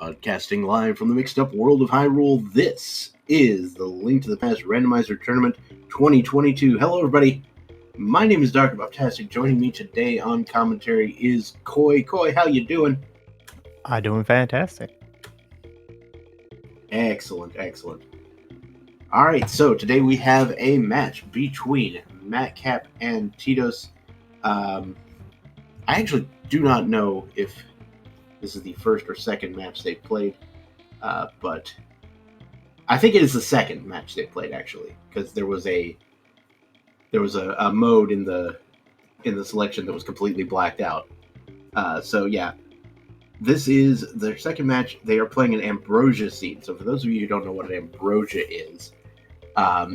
Broadcasting live from the mixed-up world of Hyrule, this is the Link to the Past Randomizer Tournament 2022. Hello, everybody. My name is Dr. Bobtastic. Joining me today on commentary is Koi. Koi, how you doing? I'm doing fantastic. Excellent, excellent. All right, so today we have a match between Matkap and Titos. I actually do not know if this is the first or second match they played, but I think it is the second match they played, actually, because there was a mode in the selection that was completely blacked out. So yeah, this is their second match. They are playing an Ambrosia seed. So for those of you who don't know what an Ambrosia is,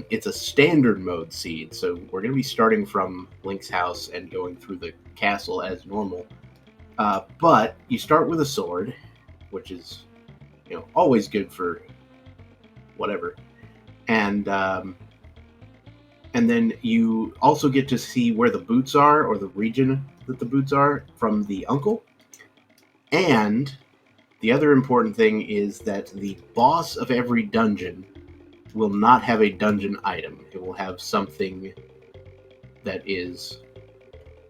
it's a standard mode seed. So we're going to be starting from Link's house and going through the castle as normal. But you start with a sword, which is, always good for whatever. And then you also get to see where the boots are, or the region that the boots are, from the uncle. And the other important thing is that the boss of every dungeon will not have a dungeon item. It will have something that is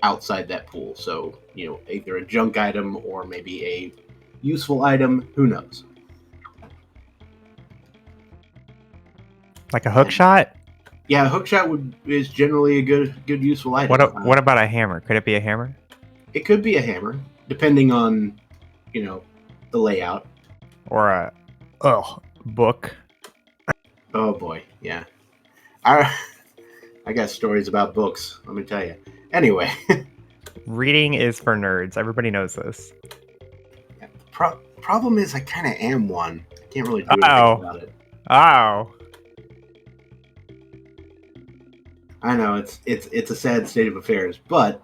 outside that pool. So, either a junk item or maybe a useful item. Who knows? Like a hook shot? Yeah, a hook shot is generally a good useful item. What about a hammer? Could it be a hammer? It could be a hammer, depending on, the layout. Or a book? Oh boy, yeah. I got stories about books, let me tell you. Anyway. Reading is for nerds. Everybody knows this. Yeah, problem is I kind of am one. I can't really do anything about it. Oh. I know, it's a sad state of affairs, but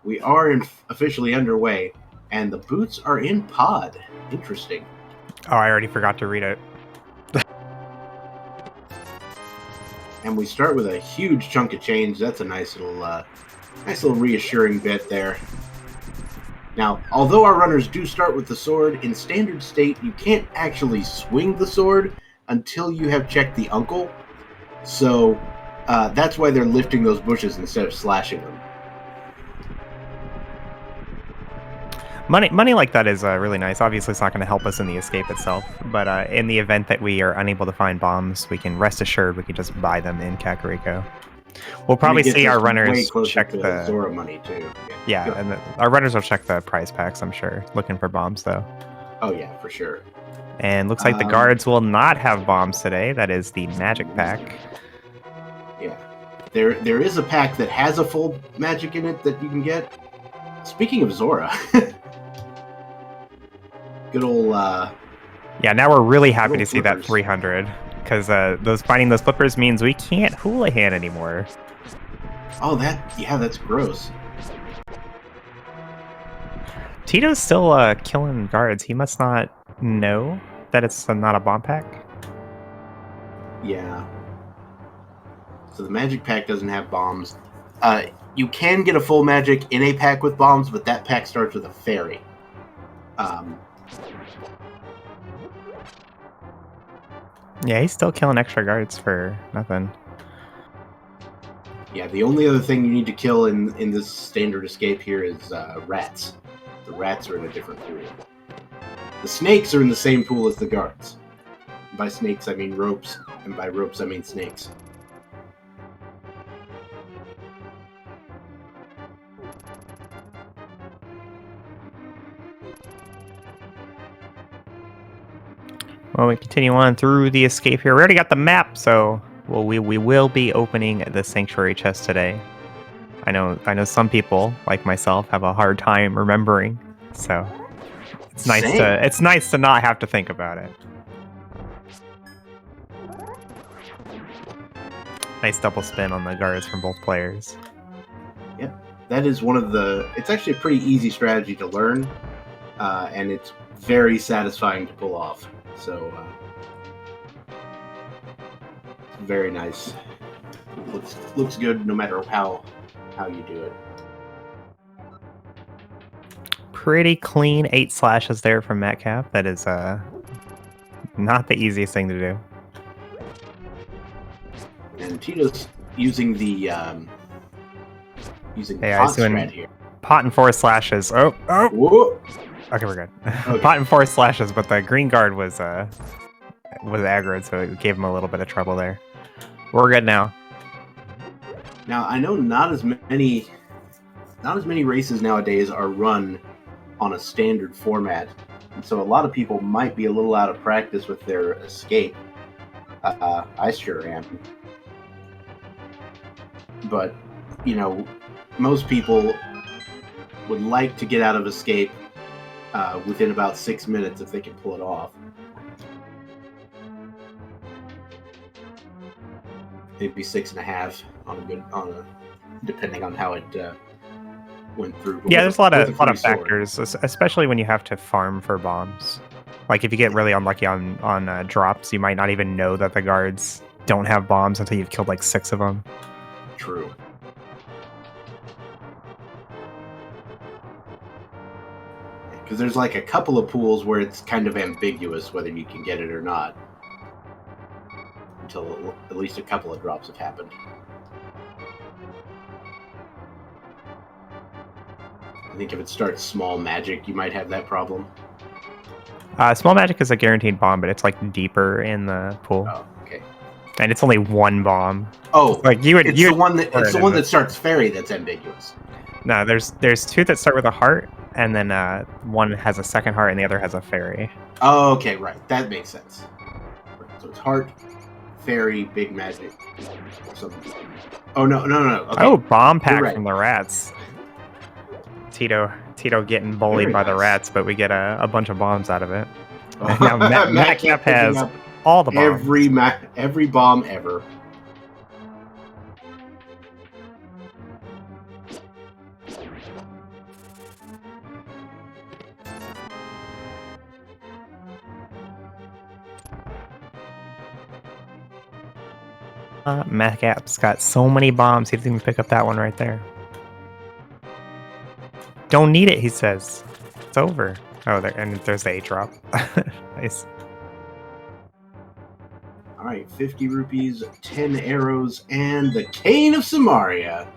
we are officially underway, and the boots are in pod. Interesting. Oh, I already forgot to read it. And we start with a huge chunk of change. That's a nice little reassuring bit there. Now, although our runners do start with the sword, in standard state, you can't actually swing the sword until you have checked the uncle. So that's why they're lifting those bushes instead of slashing them. Money like that is really nice. Obviously, it's not going to help us in the escape itself, but in the event that we are unable to find bombs, we can rest assured we can just buy them in Kakariko. We'll probably see our runners check the Zora money too. Yeah, and our runners will check the prize packs, I'm sure, looking for bombs though. Oh yeah, for sure. And looks like the guards will not have bombs today. That is the magic pack. Yeah, there is a pack that has a full magic in it that you can get. Speaking of Zora. Good old yeah, now we're really happy to see that 300, because finding those flippers means we can't Houlihan anymore. Oh, that's gross. Tito's still killing guards. He must not know that it's not a bomb pack. Yeah. So the magic pack doesn't have bombs. You can get a full magic in a pack with bombs, but that pack starts with a fairy. Yeah, he's still killing extra guards for nothing. Yeah, the only other thing you need to kill in this standard escape here is rats. The rats are in a different pool. The snakes are in the same pool as the guards. By snakes, I mean ropes, and by ropes, I mean snakes. Well, we continue on through the escape here. We already got the map, so we will be opening the sanctuary chest today. I know some people, like myself, have a hard time remembering, so it's nice to not have to think about it. Nice double spin on the guards from both players. Yep, that is one of the. It's actually a pretty easy strategy to learn, and it's very satisfying to pull off. So, very nice. Looks good no matter how you do it. pretty clean 8 slashes there from Matkap. That is not the easiest thing to do. And Titos using the Hey, pot strat here. Pot and 4 slashes. Oh. Whoa. Okay, we're good. Okay. Pot and 4 slashes, but the green guard was aggroed, so it gave him a little bit of trouble there. We're good now. Now I know not as many races nowadays are run on a standard format, and so a lot of people might be a little out of practice with their escape. I sure am. But, you know, most people would like to get out of escape within about 6 minutes if they can pull it off. Maybe 6.5 depending on how it went through. Yeah, there's a lot of factors, especially when you have to farm for bombs. Like if you get really unlucky on drops, you might not even know that the guards don't have bombs until you've killed like 6 of them. True. Because there's like a couple of pools where it's kind of ambiguous whether you can get it or not. Until at least a couple of drops have happened. I think if it starts small magic, you might have that problem. Small magic is a guaranteed bomb, but it's like deeper in the pool. Oh, okay. And it's only 1 bomb. Oh, like it's the one that starts fairy that's ambiguous. No, there's 2 that start with a heart, and then one has a second heart and the other has a fairy. Oh, okay, right. That makes sense. So it's heart, fairy, big magic. Oh no. Okay. Oh, bomb pack from the rats. Tito getting bullied by the rats, but we get a bunch of bombs out of it. Now Matkap has all the bombs. Every bomb ever. Matkap's got so many bombs, he didn't even pick up that one right there. Don't need it, he says. It's over. Oh, there's the 8 drop. Nice. All right, 50 rupees, 10 arrows, and the Cane of Samaria.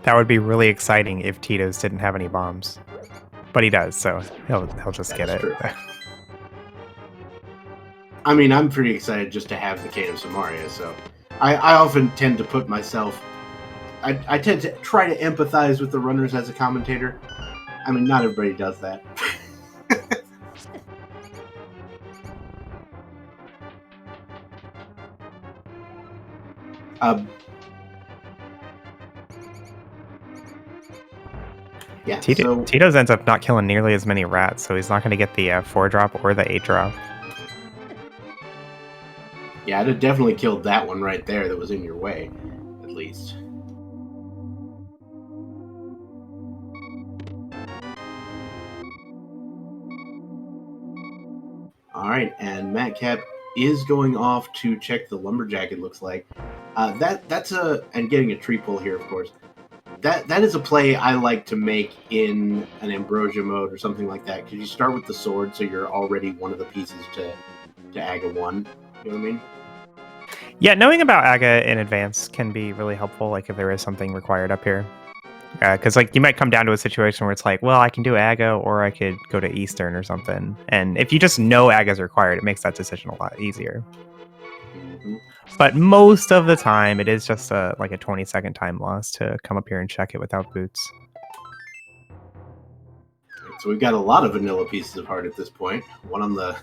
That would be really exciting if Titos didn't have any bombs, but he does, so he'll just get it. True. I mean, I'm pretty excited just to have the Cane of Samaria, so I often tend to put myself... I tend to try to empathize with the runners as a commentator. I mean, not everybody does that. Yeah, Titos ends up not killing nearly as many rats, so he's not going to get the 4 drop or the 8 drop. Yeah, I'd have definitely killed that one right there that was in your way, at least. All right, and Matkap is going off to check the lumberjack, it looks like. And getting a tree pull here, of course. That is a play I like to make in an Ambrosia mode or something like that, because you start with the sword, so you're already one of the pieces to Aga 1. You know what I mean? Yeah, knowing about Aga in advance can be really helpful, like if there is something required up here. Because like you might come down to a situation where it's like, well, I can do Aga or I could go to Eastern or something. And if you just know Aga's required, it makes that decision a lot easier. Mm-hmm. But most of the time, it is just like a 20-second time loss to come up here and check it without boots. So we've got a lot of vanilla pieces of heart at this point. One on the...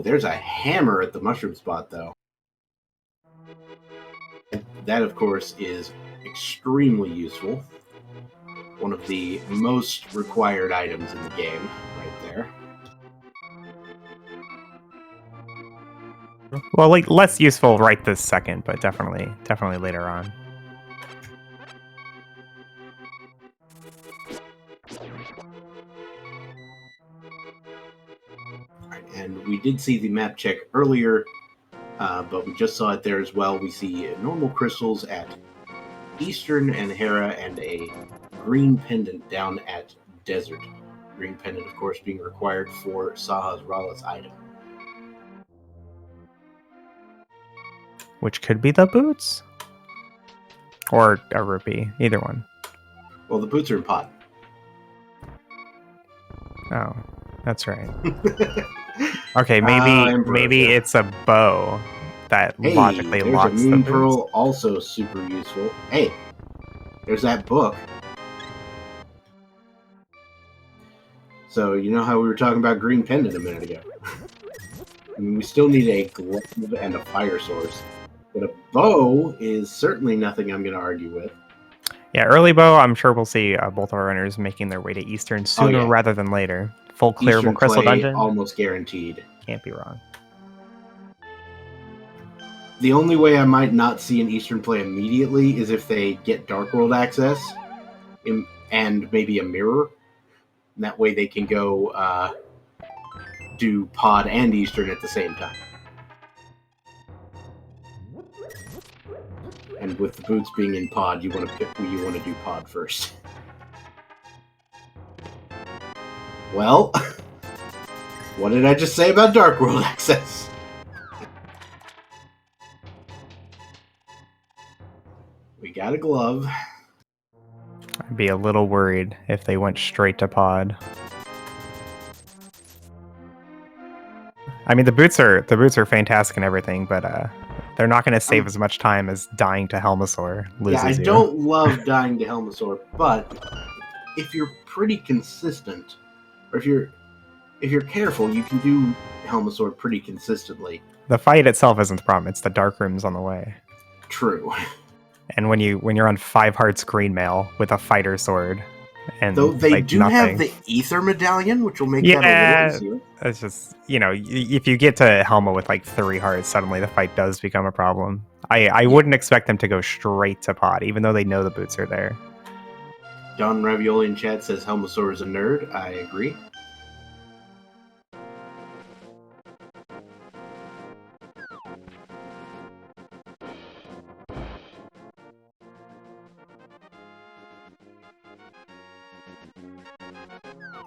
there's a hammer at the mushroom spot, though. That, of course, is extremely useful. One of the most required items in the game, right there. Well, like less useful right this second, but definitely later on. And we did see the map check earlier, but we just saw it there as well. We see normal crystals at Eastern and Hera, and a green pendant down at Desert. Green pendant, of course, being required for Saha's Rala's item. Which could be the boots? Or a rupee, either one. Well, the boots are in pot. Oh, that's right. Okay, maybe it's a bow that logically locks there's a moon the pearl, boots. also super useful. Hey, there's that book. So you know how we were talking about green pendant a minute ago? I mean, we still need a glove and a fire source, but a bow is certainly nothing I'm going to argue with. Yeah, early bow, I'm sure we'll see both our runners making their way to Eastern sooner rather than later. Full clearable Eastern crystal play, dungeon, almost guaranteed. Can't be wrong. The only way I might not see an Eastern play immediately is if they get Dark World access and maybe a mirror. And that way they can go do Pod and Eastern at the same time. And with the boots being in Pod, you want to do Pod first. Well, what did I just say about Dark World access? We got a glove. I'd be a little worried if they went straight to pod. I mean, the boots are fantastic and everything, but they're not going to save as much time as dying to Helmasaur loses I you. don't love dying to Helmasaur, but if you're pretty consistent, or if you're careful, you can do Helmasaur pretty consistently. The fight itself isn't the problem; it's the dark rooms on the way. True. And when you're on 5 hearts green mail with a fighter sword, and though they do nothing. have the Ether Medallion, which will make that a little easier. It's just, if you get to Helma with 3 hearts, suddenly the fight does become a problem. I wouldn't expect them to go straight to pod, even though they know the boots are there. Don Ravioli in chat says Helmasaur is a nerd. I agree.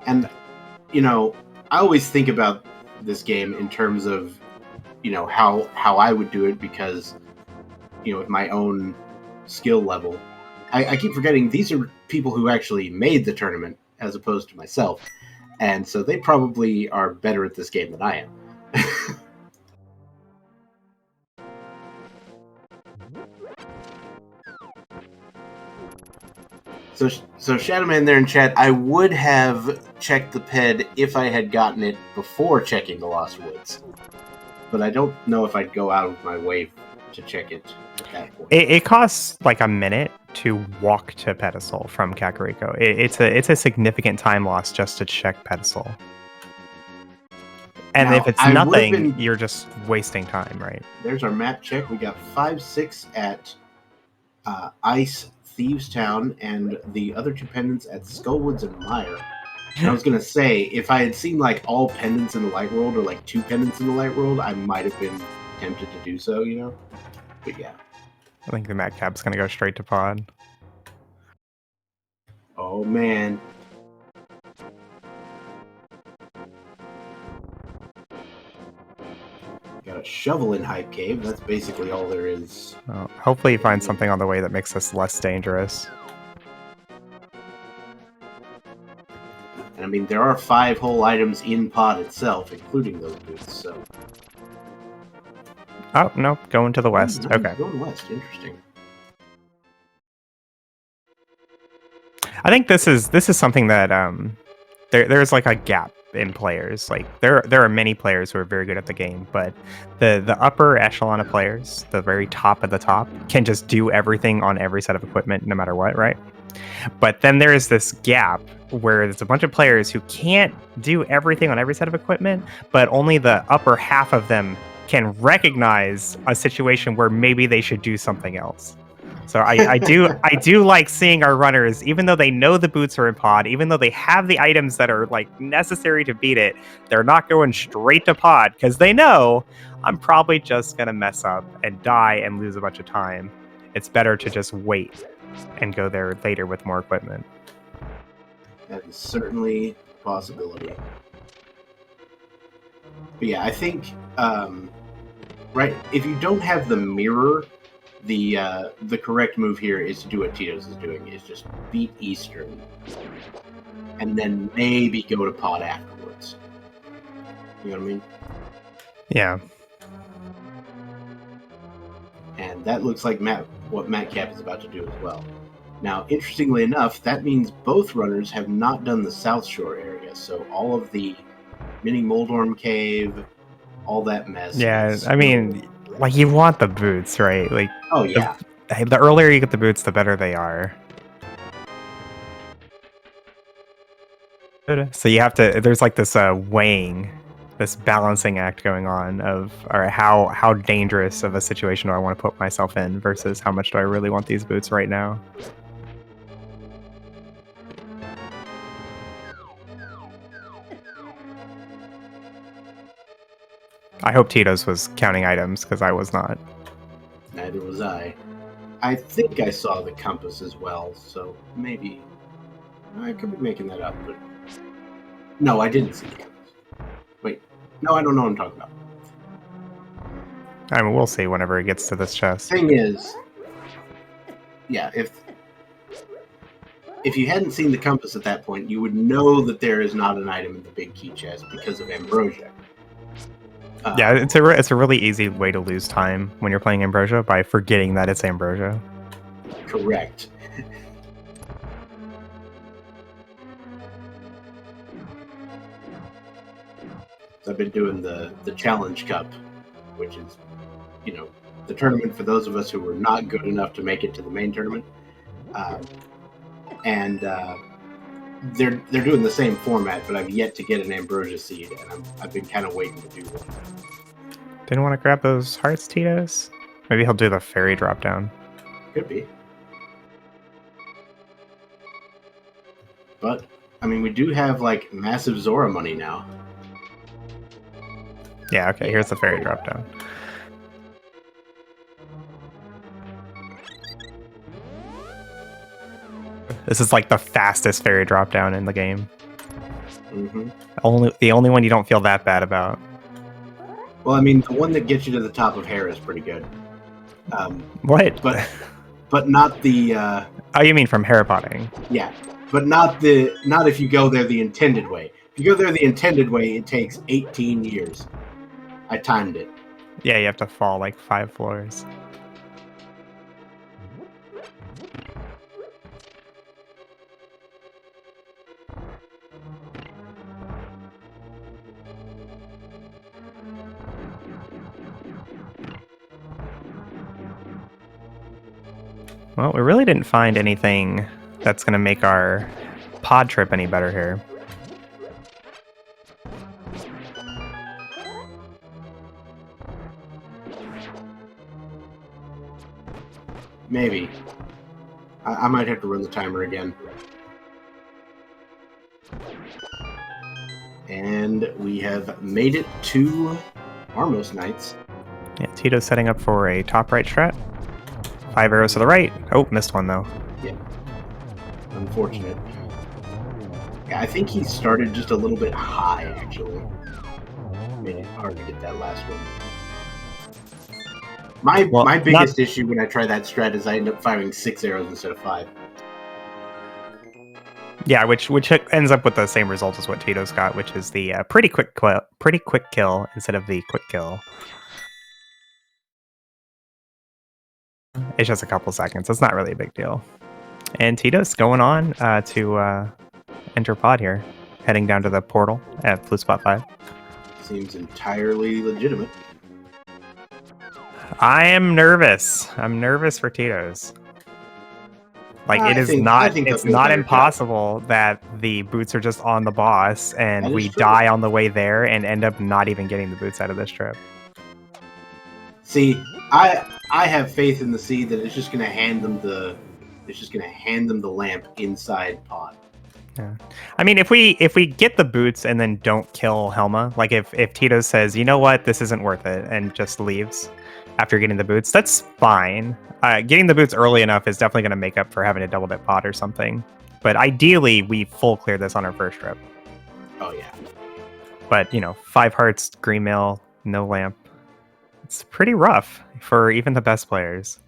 And, I always think about this game in terms of, how I would do it because, with my own skill level. I keep forgetting these are people who actually made the tournament as opposed to myself. And so they probably are better at this game than I am. So Shadowman there in chat, I would have checked the ped if I had gotten it before checking the Lost Woods. But I don't know if I'd go out of my way to check it at that point. It costs a minute to walk to Pedestal from Kakariko. It's a significant time loss just to check Pedestal. And now, if it's nothing, you're just wasting time, right? There's our map check. We got 5-6 at Ice Thieves Town and the other 2 pendants at Skullwoods and Mire. And I was going to say, if I had seen all pendants in the Light World or 2 pendants in the Light World, I might have been tempted to do so, But yeah. I think the Matkap's going to go straight to pod. Oh, man. Got a shovel in Hype Cave. That's basically all there is. Well, hopefully you find something on the way that makes this less dangerous. And I mean, there are 5 whole items in pod itself, including those boots, so... Oh, no, going to the west. Nice. Okay. Going west, interesting. I think this is something that there's a gap in players. There are many players who are very good at the game, but the upper echelon of players, the very top of the top, can just do everything on every set of equipment no matter what, right? But then there is this gap where there's a bunch of players who can't do everything on every set of equipment, but only the upper half of them can recognize a situation where maybe they should do something else. So I do like seeing our runners, even though they know the boots are in pod, even though they have the items that are necessary to beat it, they're not going straight to pod because they know I'm probably just gonna mess up and die and lose a bunch of time. It's better to just wait. and go there later with more equipment. That is certainly a possibility. But yeah, I think right, if you don't have the mirror, the correct move here is to do what Titos is doing, is just beat Eastern, and then maybe go to pod afterwards. You know what I mean? Yeah. And that looks like what Matkap is about to do as well. Now, interestingly enough, that means both runners have not done the South Shore area, so all of the Mini Moldorm Cave, all that mess. Yeah, I mean, like, you want the boots, right? Like, oh yeah. The earlier you get the boots, the better they are. So you have to, there's like this weighing, this balancing act going on of, all right, how dangerous of a situation do I want to put myself in versus how much do I really want these boots right now? I hope Titos was counting items, because I was not. Neither was I. I think I saw the compass as well, so maybe I could be making that up, but no, I didn't see the compass. Wait, no, I don't know what I'm talking about. I mean, we'll see whenever it gets to this chest. Thing is, yeah, if you hadn't seen the compass at that point, you would know that there is not an item in the big key chest because of Ambrosia. Yeah, it's a really easy way to lose time when you're playing Ambrosia, by forgetting that it's Ambrosia. Correct. So I've been doing the Challenge Cup, which is, you know, the tournament for those of us who were not good enough to make it to the main tournament. And they're doing the same format, but I've yet to get an Ambrosia seed, and I've been kind of waiting to do one. Didn't want to grab those hearts, Titos? Maybe he'll do the fairy drop down. Could be. But, I mean, we do have, like, massive Zora money now. Yeah, okay, here's the fairy drop down. This is like the fastest fairy drop down in the game. Mm-hmm. The only one you don't feel that bad about. Well, I mean, the one that gets you to the top of hair is pretty good. What? But not the. Oh, you mean from hair potting? Yeah, but not if you go there the intended way. If you go there the intended way, it takes 18 years. I timed it. Yeah, you have to fall like 5 floors. Well, we really didn't find anything that's going to make our pod trip any better here. Maybe. I might have to run the timer again. And we have made it to Armos Knights. Yeah, Tito's setting up for a top right strat. 5 arrows to the right. Oh, missed one though. Yeah. Unfortunate. Yeah, I think he started just a little bit high, actually. Made it hard to get that last one. My biggest issue when I try that strat is I end up firing 6 arrows instead of 5. Yeah, which ends up with the same result as what Tito's got, which is the pretty quick kill instead of the quick kill. It's just a couple seconds. It's not really a big deal. And Tito's going on to enter pod here, heading down to the portal at Blue Spot 5. Seems entirely legitimate. I am nervous. I'm nervous for Tito's. Like, it's not impossible that the boots are just on the boss and we die on the way there and end up not even getting the boots out of this trip. See, I have faith in the seed that it's just gonna hand them the lamp inside pod. Yeah. I mean, if we get the boots and then don't kill Helma, like if Tito says, you know what, this isn't worth it, and just leaves, after getting the boots. That's fine. Getting the boots early enough is definitely going to make up for having a double dip pod or something. But ideally, we full clear this on our first trip. Oh, yeah. But, 5 hearts, green mail, no lamp. It's pretty rough for even the best players.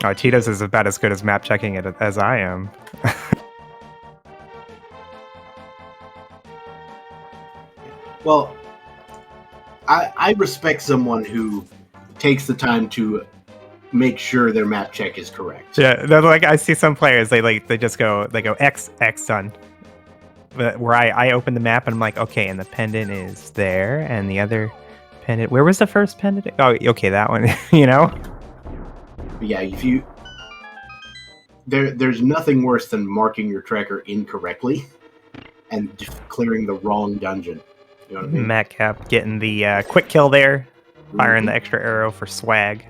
Oh, Titos is about as good as map checking it as I am. Well, I respect someone who takes the time to make sure their map check is correct. Yeah, like I see some players, they just go X done. But where I open the map and I'm like, okay, and the pendant is there, and the other pendant. Where was the first pendant? Oh, okay, that one. But yeah, if you there's nothing worse than marking your tracker incorrectly and just clearing the wrong dungeon. You know what I mean? Matkap getting the quick kill there, firing the extra arrow for swag.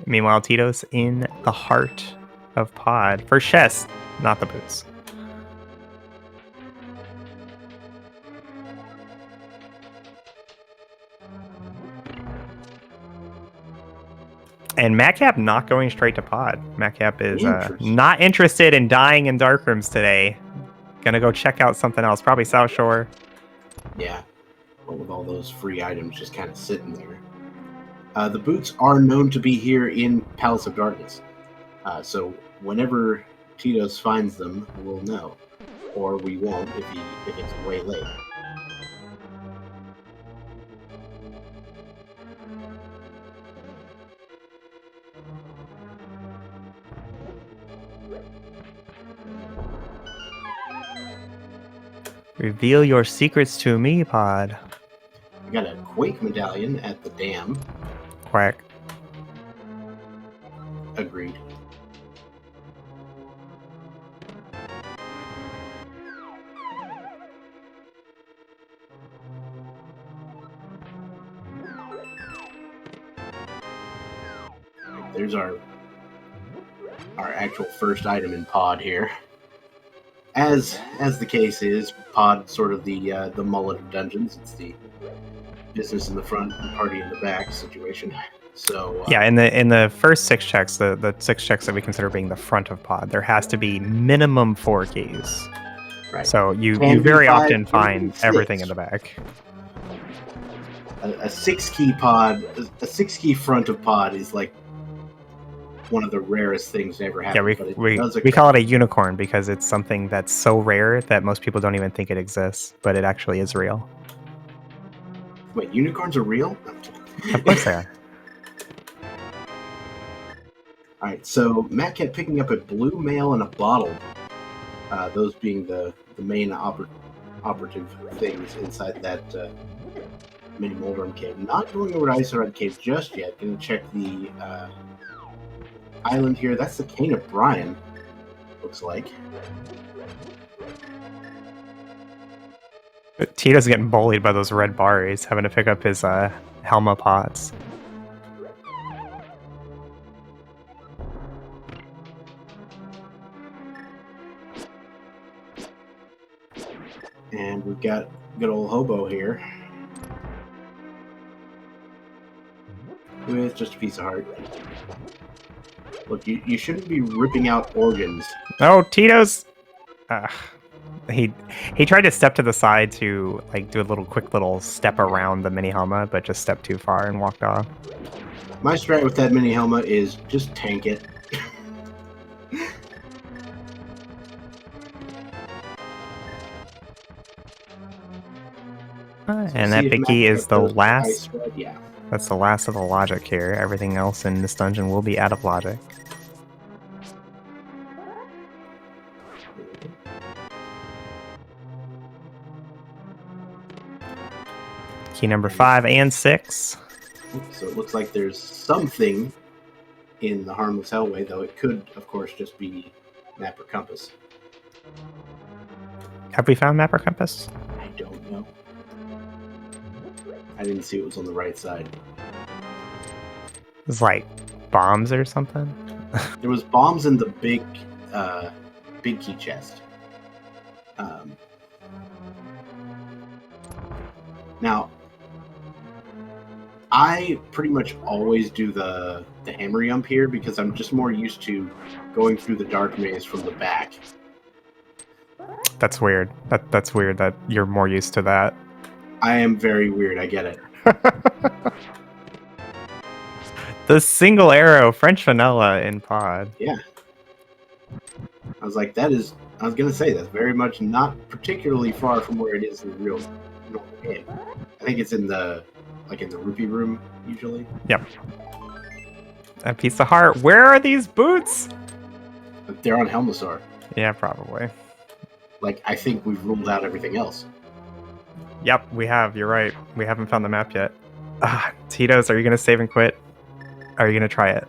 Meanwhile, Titos in the heart of pod for chest, not the boots. And Matkap not going straight to pod. Matkap is not interested in dying in dark rooms today. Gonna go check out something else, probably South Shore. Yeah, but with all those free items just kind of sitting there. The boots are known to be here in Palace of Darkness. So whenever Titos finds them, we'll know. Or we won't if it's way late. Reveal your secrets to me, pod. I got a Quake medallion at the dam. Quack. Agreed. There's our actual first item in pod here. As the case is, pod sort of the mullet of dungeons. It's the business in the front and party in the back situation. So yeah, in the first 6 checks, the 6 checks that we consider being the front of pod, there has to be minimum 4 keys. Right. So you very often find everything in the back. A 6-key pod, a 6-key front of pod is like one of the rarest things to ever happen. Yeah, we call it a unicorn because it's something that's so rare that most people don't even think it exists, but it actually is real. Wait, unicorns are real? Of course they are. Alright, so Matt kept picking up a blue mail and a bottle. Those being the main operative things inside that mini Moldrum cave. Not going over to Isorad Cave just yet. Gonna check the island here. That's the Cane of Brian, looks like. Tito's getting bullied by those red bars. He's having to pick up his Helma pots. And we've got good old Hobo here. With just a piece of heart. Look, you shouldn't be ripping out organs. Oh, Tito's! He tried to step to the side to like do a quick little step around the mini Helma, but just stepped too far and walked off. My strat with that mini Helma is just tank it. And that Bicky is the last. Yeah. That's the last of the logic here. Everything else in this dungeon will be out of logic. Key number 5 and 6. So it looks like there's something in the Harmless Hellway, though it could, of course, just be map or compass. Have we found map or compass? I don't know. I didn't see it was on the right side. It's like bombs or something. There was bombs in the big key chest. Um, now, I pretty much always do the hammer jump here because I'm just more used to going through the dark maze from the back. That's weird. That's weird that you're more used to that. I am very weird. I get it. The single arrow French vanilla in pod. Yeah. I was like, I was going to say, that's very much not particularly far from where it is in the real normal game. I think it's in the rupee room, usually. Yep. A piece of heart. Where are these boots? They're on Helmasaur. Yeah, probably. Like, I think we've ruled out everything else. Yep, we have. You're right. We haven't found the map yet. Titos, are you going to save and quit? Are you going to try it?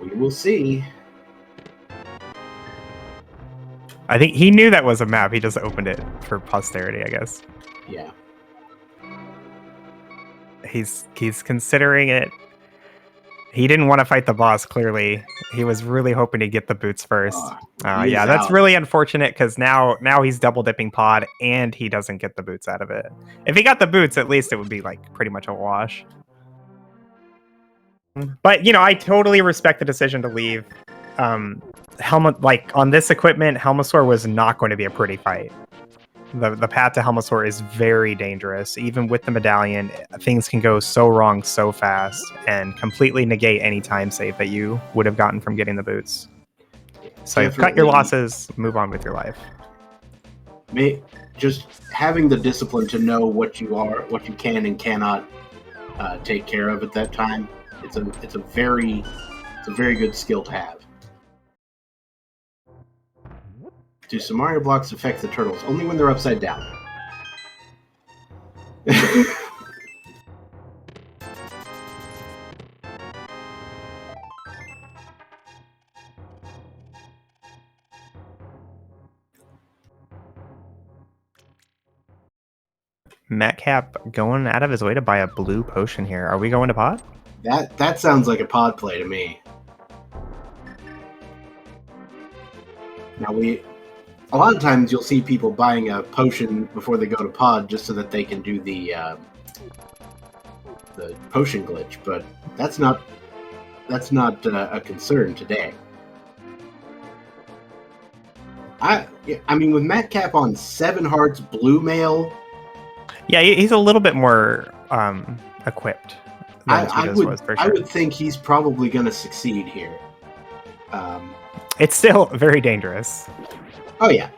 We will see. I think he knew that was a map. He just opened it for posterity, I guess. Yeah. He's considering it. He didn't want to fight the boss, clearly. He was really hoping to get the boots first. Yeah, that's really unfortunate because now he's double dipping pod and he doesn't get the boots out of it. If he got the boots, at least it would be like pretty much a wash. But, you know, I totally respect the decision to leave. Helmet, like on this equipment, Helmasaur was not going to be a pretty fight. The path to Helmasaur is very dangerous. Even with the medallion, things can go so wrong so fast and completely negate any time save that you would have gotten from getting the boots. So cut your losses, move on with your life. Just having the discipline to know what you can and cannot take care of at that time. It's a very good skill to have. Do some Mario blocks affect the turtles? Only when they're upside down. Matkap going out of his way to buy a blue potion here. Are we going to pod? That sounds like a pod play to me. Now a lot of times you'll see people buying a potion before they go to pod just so that they can do the potion glitch, but that's not a concern today. I mean, with Matkap on 7 hearts, blue mail. Yeah, he's a little bit more equipped. I would think he's probably going to succeed here. It's still very dangerous. Oh yeah,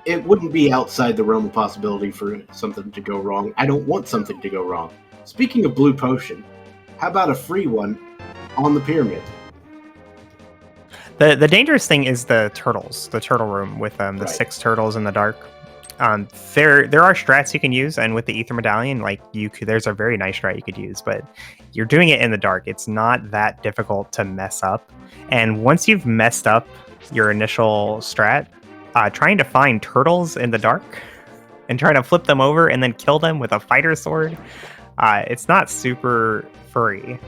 it wouldn't be outside the realm of possibility for something to go wrong. I don't want something to go wrong. Speaking of blue potion, how about a free one on the pyramid? The dangerous thing is the turtles, the turtle room with the 6 turtles in the dark. There are strats you can use, and with the ether medallion, like there's a very nice strat you could use, but you're doing it in the dark. It's not that difficult to mess up, and once you've messed up your initial strat, trying to find turtles in the dark and trying to flip them over and then kill them with a fighter sword, it's not super free.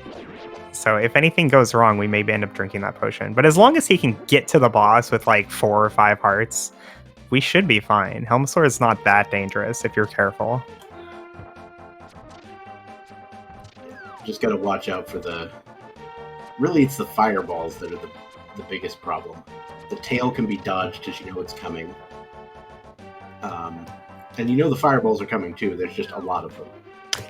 So if anything goes wrong, we may end up drinking that potion. But as long as he can get to the boss with like 4 or 5 hearts, we should be fine. Helmasaur is not that dangerous if you're careful. Just gotta watch out for really it's the fireballs that are the biggest problem. The tail can be dodged because you know it's coming. And you know the fireballs are coming too. There's just a lot of them.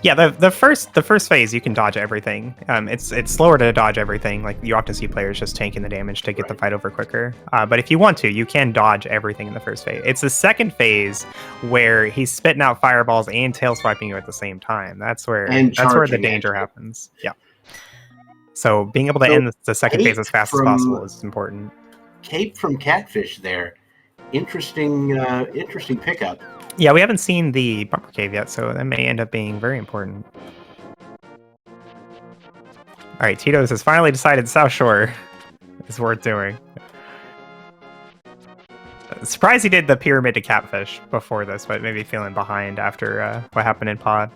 Yeah, the first phase you can dodge everything. It's slower to dodge everything. Like you often see players just tanking the damage to get the fight over quicker. But if you want to, you can dodge everything in the first phase. It's the second phase where he's spitting out fireballs and tail swiping you at the same time. That's where the danger happens. Yeah. So being able to end the second phase as fast as possible is important. Cape from Catfish there. Interesting pickup. Yeah, we haven't seen the bumper cave yet, so that may end up being very important. All right, Titos has finally decided South Shore is worth doing. Surprised he did the pyramid to Catfish before this, but maybe feeling behind after what happened in pod.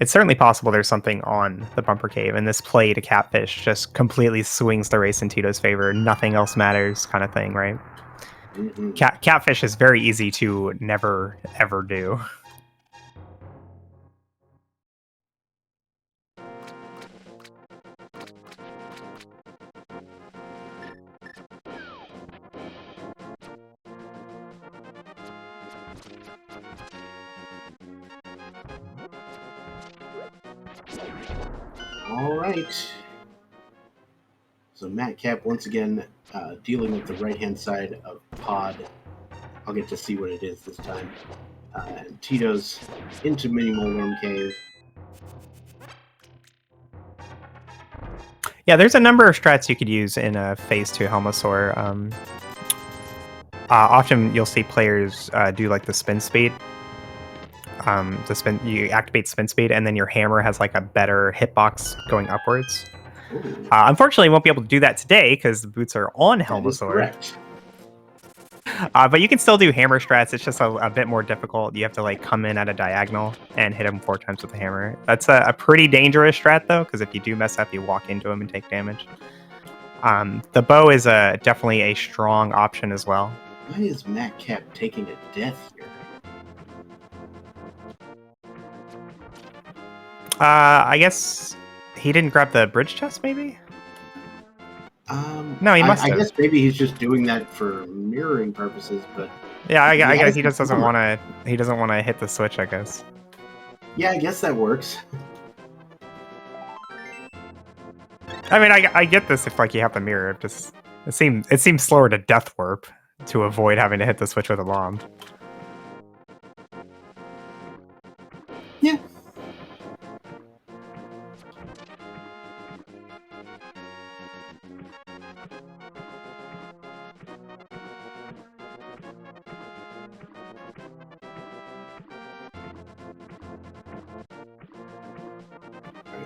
It's certainly possible there's something on the bumper cave, and this play to Catfish just completely swings the race in Tito's favor. Nothing else matters, kind of thing, right? Mm-hmm. Catfish is very easy to never ever do. All right. So Matkap once again dealing with the right-hand side of Pod. I'll get to see what it is this time. And Titos into Minimal Worm Cave. Yeah, there's a number of strats you could use in a Phase 2 Helmosaur. Often you'll see players do like the spin speed. You activate spin speed, and then your hammer has like a better hitbox going upwards. Unfortunately, you won't be able to do that today because the boots are on Helmosaur. Correct. But you can still do hammer strats. It's just a bit more difficult. You have to like come in at a diagonal and hit him 4 times with the hammer. That's a pretty dangerous strat though, because if you do mess up, you walk into him and take damage. The bow is definitely a strong option as well. Why is Matkap taking a death here? I guess he didn't grab the bridge chest, maybe? No, he must have. I guess maybe he's just doing that for mirroring purposes, but yeah, I guess he just doesn't want to. He doesn't want to hit the switch, I guess. Yeah, I guess that works. I mean, I get this if like you have the mirror. It seems slower to death warp to avoid having to hit the switch with a bomb. Yeah.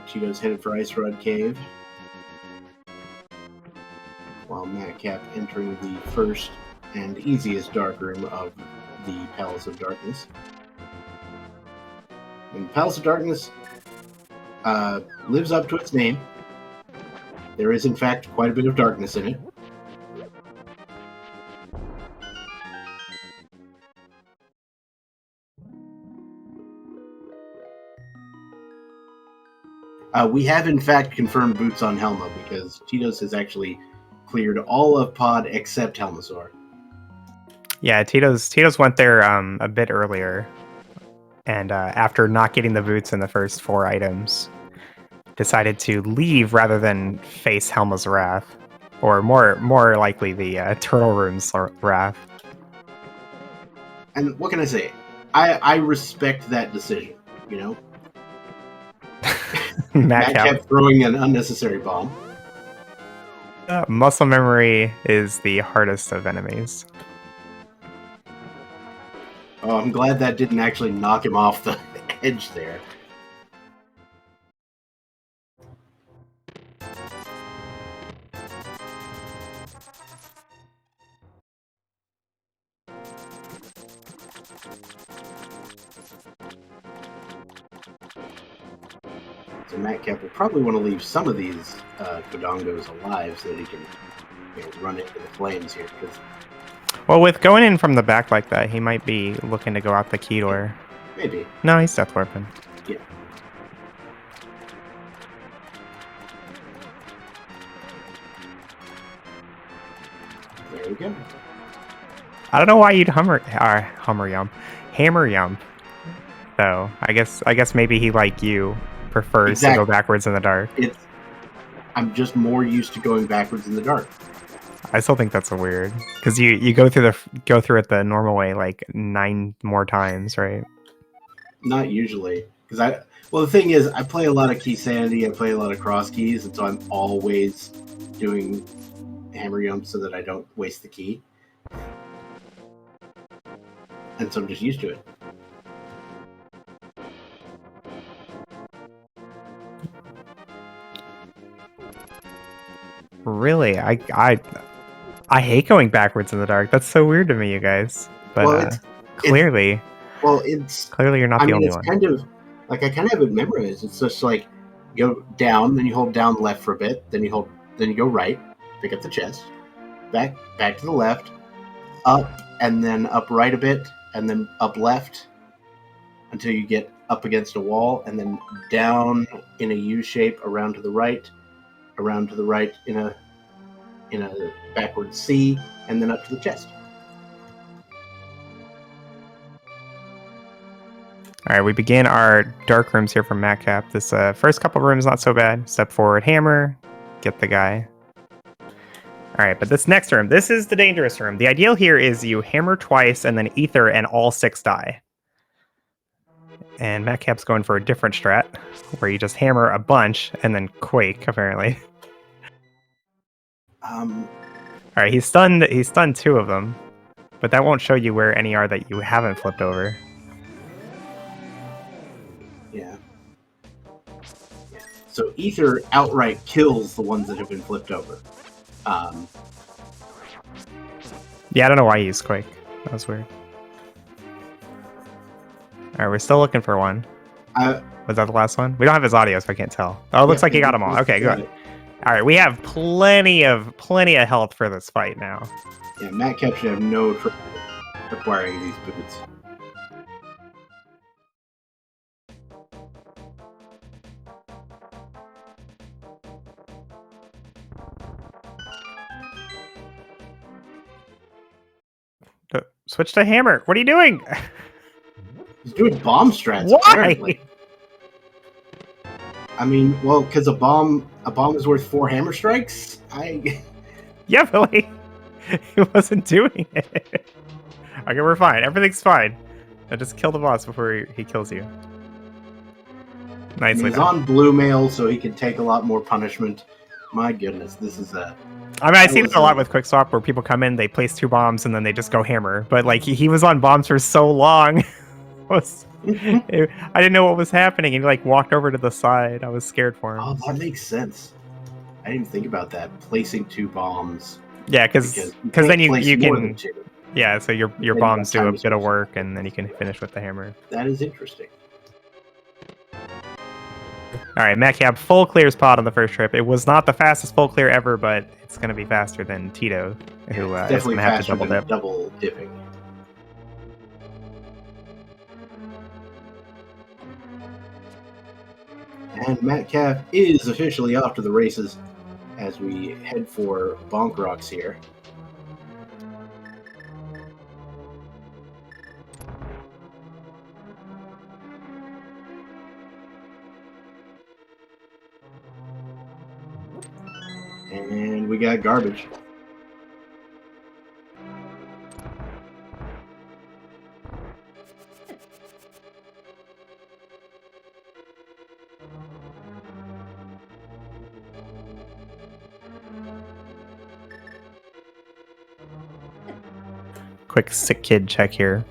Cheeto's headed for Ice Rod Cave, while Matkap entering the first and easiest dark room of the Palace of Darkness. And the Palace of Darkness lives up to its name. There is, in fact, quite a bit of darkness in it. We have, in fact, confirmed boots on Helma because Titos has actually cleared all of Pod except Helmosaur. Yeah, Titos went there a bit earlier, and after not getting the boots in the first 4 items, decided to leave rather than face Helma's wrath, or more likely the Turtle Room's wrath. And what can I say? I respect that decision, you know? Matt kept throwing an unnecessary bomb. Muscle memory is the hardest of enemies. Oh, I'm glad that didn't actually knock him off the edge there. So Matkap will probably want to leave some of these Kodongos alive so that he can run into the flames here. Well, with going in from the back like that, he might be looking to go out the key door. Maybe. No, he's death warping. Yeah. There we go. I don't know why you'd hammer yump. So I guess maybe he, like you, prefers to go backwards in the dark. I'm just more used to going backwards in the dark. I still think that's weird because you go through it the normal way like 9 more times, right? Not usually, because the thing is, I play a lot of key sanity, I play a lot of cross keys, and so I'm always doing hammer yump so that I don't waste the key, and so I'm just used to it. Really, I hate going backwards in the dark. That's so weird to me, you guys. But clearly you're not the only one. Like I kind of have it memorized. It's just like go down, then you hold down left for a bit, then you go right, pick up the chest, back to the left, up, and then up right a bit, and then up left until you get up against a wall, and then down in a U shape around to the right in a backward C, and then up to the chest. All right, we begin our dark rooms here from Matkap. This first couple rooms not so bad. Step forward, hammer, get the guy. All right, but this next room, this is the dangerous room. The ideal here is you hammer twice and then ether and all 6 die. And Matkap's going for a different strat, where you just hammer a bunch and then quake, apparently. All right, he's stunned 2 of them, but that won't show you where any are that you haven't flipped over. Yeah. So ether outright kills the ones that have been flipped over. Yeah, I don't know why he used quake. That was weird. All right, we're still looking for one. Was that the last one? We don't have his audio, so I can't tell. Oh, it looks like he got them all. Okay, good. All right, we have plenty of health for this fight now. Yeah, Matkap should have no trouble acquiring these boots. Switch to hammer. What are you doing? He's doing bomb strats. Why? Apparently. I mean, well, because a bomb is worth 4 hammer strikes. Yeah, but like, he wasn't doing it. Okay, we're fine. Everything's fine. Now just kill the boss before he kills you. Nicely He's done. on blue mail, so he can take a lot more punishment. My goodness, this is a... I mean, I've seen it a lot with Quickswap where people come in, they place 2 bombs, and then they just go hammer. But like, he was on bombs for so long. I didn't know what was happening, and he like walked over to the side. I was scared for him. Oh, that makes sense. I didn't think about that. Placing 2 bombs. Yeah, because then you can... Yeah, so your Then bombs you got do a time bit of work, and then you can finish with the hammer. That is interesting. All right, Matkap full clear spot on the first trip. It was not the fastest full clear ever, but it's going to be faster than Tito, who is going to have to double dip. Double dipping. And Matkap is officially off to the races as we head for Bonk Rocks here. And we got garbage. Quick sick kid check here.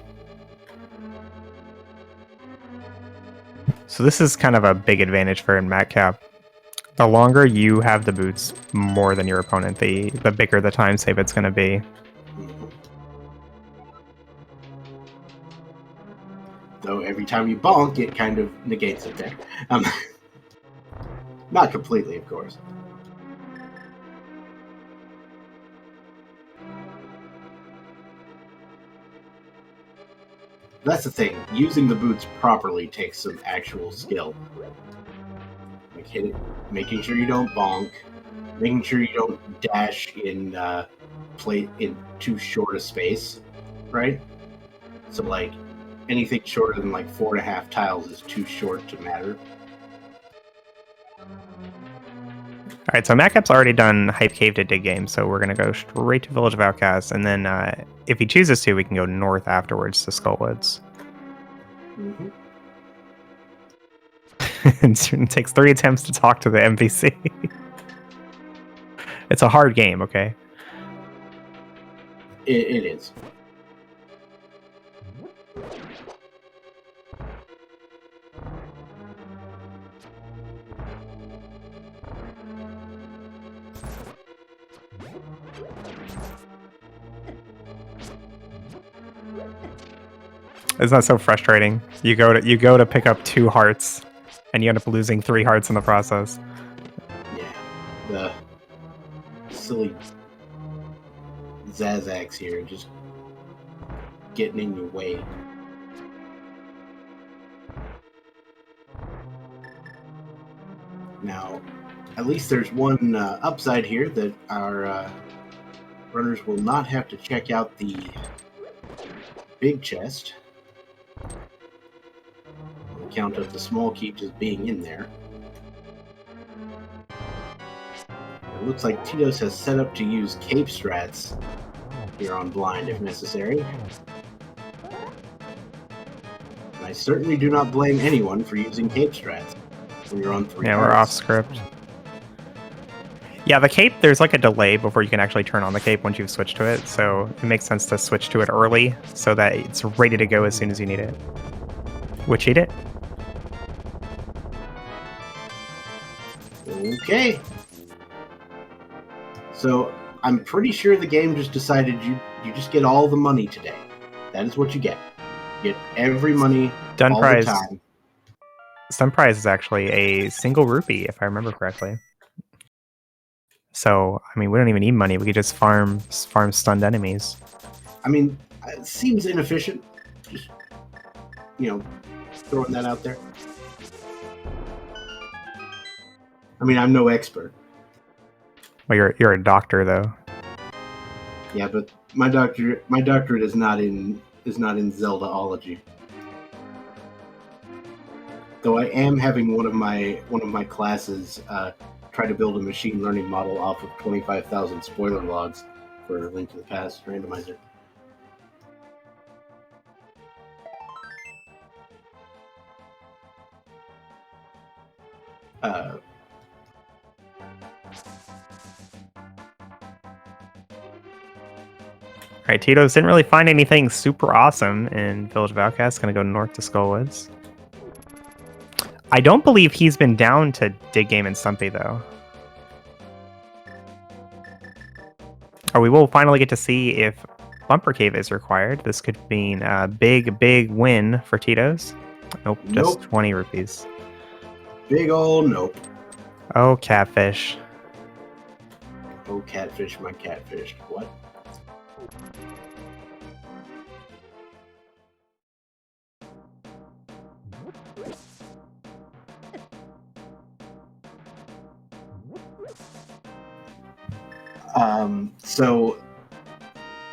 So this is kind of a big advantage for Matkap. The longer you have the boots more than your opponent, the bigger the time save it's going to be. Though every time you bonk, it kind of negates it there. Not completely, of course. That's the thing. Using the boots properly takes some actual skill. Like hit it, making sure you don't bonk, making sure you don't dash in play in too short a space, right? So like anything shorter than like 4.5 tiles is too short to matter. All right, so Matkap's already done Hype Cave to Dig Game, so we're going to go straight to Village of Outcasts, and then if he chooses to, we can go north afterwards to Skullwoods. Mm-hmm. It takes 3 attempts to talk to the NPC. It's a hard game, okay? It is. It's not so frustrating. You go to pick up 2 hearts, and you end up losing 3 hearts in the process. Yeah, the silly Zazax here just getting in your way. Now, at least there's one upside here that our runners will not have to check out the big chest on account of the small key just being in there. It looks like Titos has set up to use cape strats here on blind if necessary. And I certainly do not blame anyone for using cape strats when you're on 3 Yeah, hearts. we're off script. Yeah, the cape, there's like a delay before you can actually turn on the cape once you've switched to it, so it makes sense to switch to it early so that it's ready to go as soon as you need it. Which eat it? Okay. So I'm pretty sure the game just decided you just get all the money today. That is what you get. You get every money Done all prize. the time. Stun prize is actually a single rupee, if I remember correctly. So, I mean, we don't even need money. We could just farm stunned enemies. I mean, it seems inefficient. Just, throwing that out there. I mean, I'm no expert. Well, you're a doctor, though. Yeah, but my doctorate is not in Zeldaology. Though I am having one of my classes try to build a machine learning model off of 25,000 spoiler logs for Link to the Past Randomizer. Alright, Titos didn't really find anything super awesome in Village of Outcasts. Gonna go north to Skullwoods. I don't believe he's been down to Dig Game and Stumpy, though. Or we will finally get to see if Bumper Cave is required. This could mean a big, big win for Titos. Nope, just 20 rupees. Big ol' nope. Oh, catfish. Oh, catfish, my catfish. What?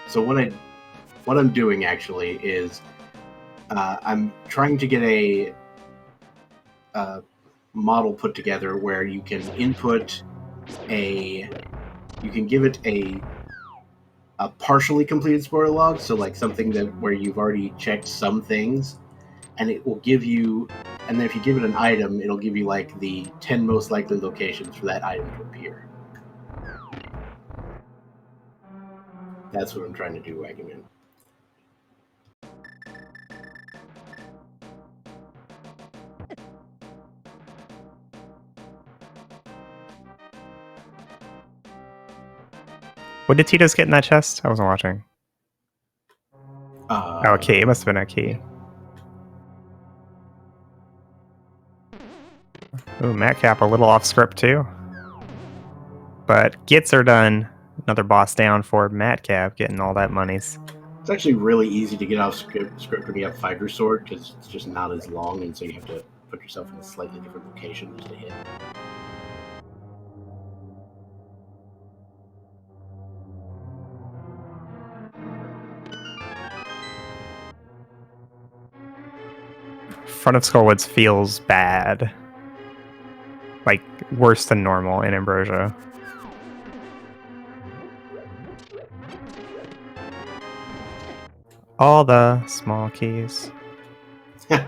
So what I'm doing actually is I'm trying to get a model put together where you can input you can give it a partially completed spoiler log, so like something where you've already checked some things, and it will give you, and then if you give it an item, it'll give you like the 10 most likely locations for that item to appear. That's what I'm trying to do, Waggaman. What did Titos get in that chest? I wasn't watching. Oh, a key. It must have been a key. Ooh, Matkap a little off script too. But gets her done. Another boss down for Matkap, getting all that monies. It's actually really easy to get off script when you have Fighter Sword, because it's just not as long, and so you have to put yourself in a slightly different location just to hit. Front of Skullwoods feels bad. Like, worse than normal in Ambrosia. All the small keys. I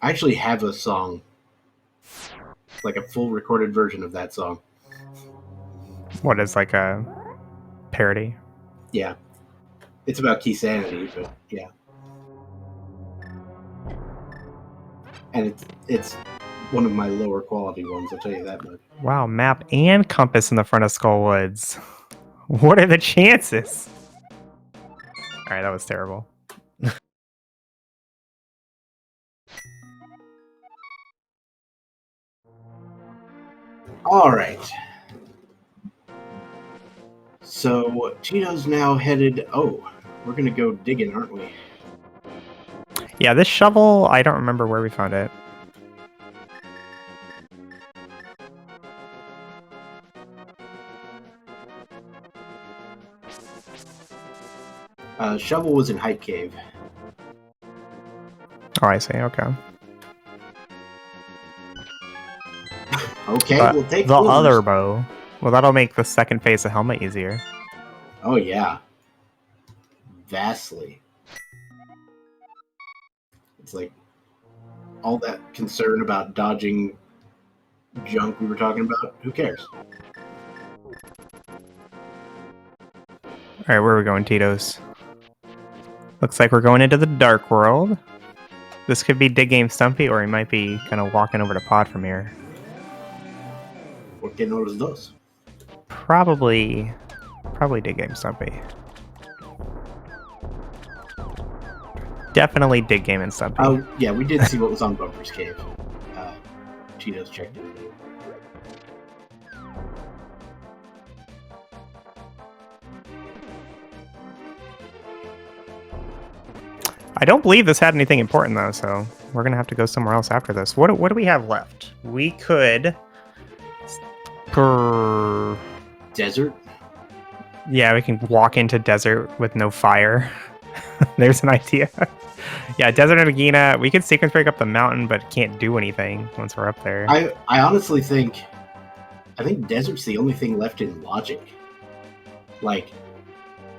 actually have a song, like a full recorded version of that song. What is like a parody? Yeah. It's about key sanity, but yeah. And it's one of my lower quality ones, I'll tell you that much. Wow, map and compass in the front of Skullwoods. What are the chances? All right, that was terrible. All right. So Tito's now headed. Oh, we're gonna go digging, aren't we? Yeah, this shovel, I don't remember where we found it. Shovel was in Hype Cave. Oh, I see. Okay. Okay, we'll take the floors. other bow. Well, that'll make the second phase of helmet easier. Oh yeah, vastly. It's like all that concern about dodging junk we were talking about. Who cares? All right, where are we going, Titos? Looks like we're going into the dark world. This could be Dig Game Stumpy, or he might be kind of walking over to Pod from here. ¿Por qué no los dos? Probably Dig Game Stumpy. Definitely Dig Game and Stumpy. Oh yeah, we did see what was on Bumper's Cave. Cheetos checked in. I don't believe this had anything important though, so we're gonna have to go somewhere else after this. What do we have left? We could. Desert? Yeah, we can walk into desert with no fire. There's an idea. Yeah, Desert and Agina. We can sequence break up the mountain, but can't do anything once we're up there. I honestly think Desert's the only thing left in logic. Like,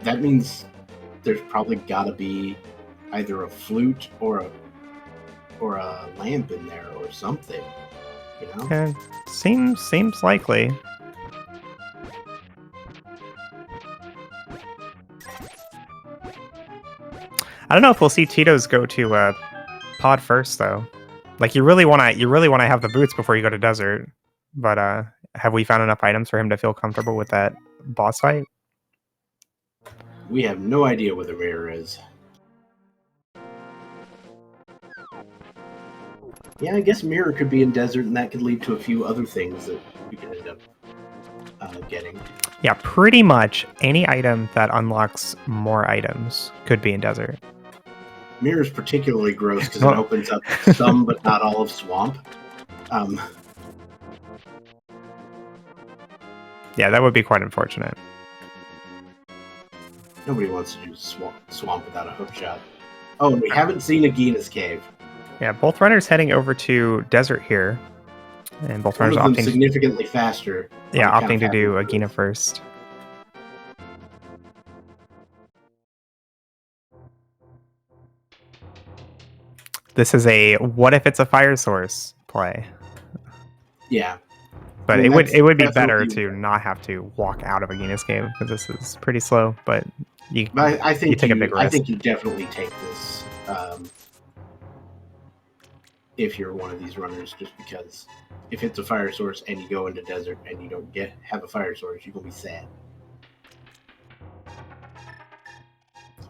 that means there's probably gotta be either a flute or a lamp in there or something. You know? Yeah, seems likely. I don't know if we'll see Titos go to Pod first though. Like you really wanna have the boots before you go to desert. But have we found enough items for him to feel comfortable with that boss fight? We have no idea where the mirror is. Yeah, I guess mirror could be in desert, and that could lead to a few other things that we could end up getting. Yeah, pretty much any item that unlocks more items could be in desert. Mirror is particularly gross because it opens up some but not all of Swamp. Yeah, that would be quite unfortunate. Nobody wants to do Swamp without a hook shot. Oh, and we haven't seen Agina's Cave. Yeah, both runners heading over to desert here. And both runners opting significantly faster. Yeah, opting to do Agina first. This is a what if it's a fire source play. Yeah. But it would be better to not have to walk out of Agina's Cave because this is pretty slow, but you take a big risk. I think you definitely take this if you're one of these runners, just because if it's a fire source and you go into desert and you don't have a fire source, you're gonna be sad.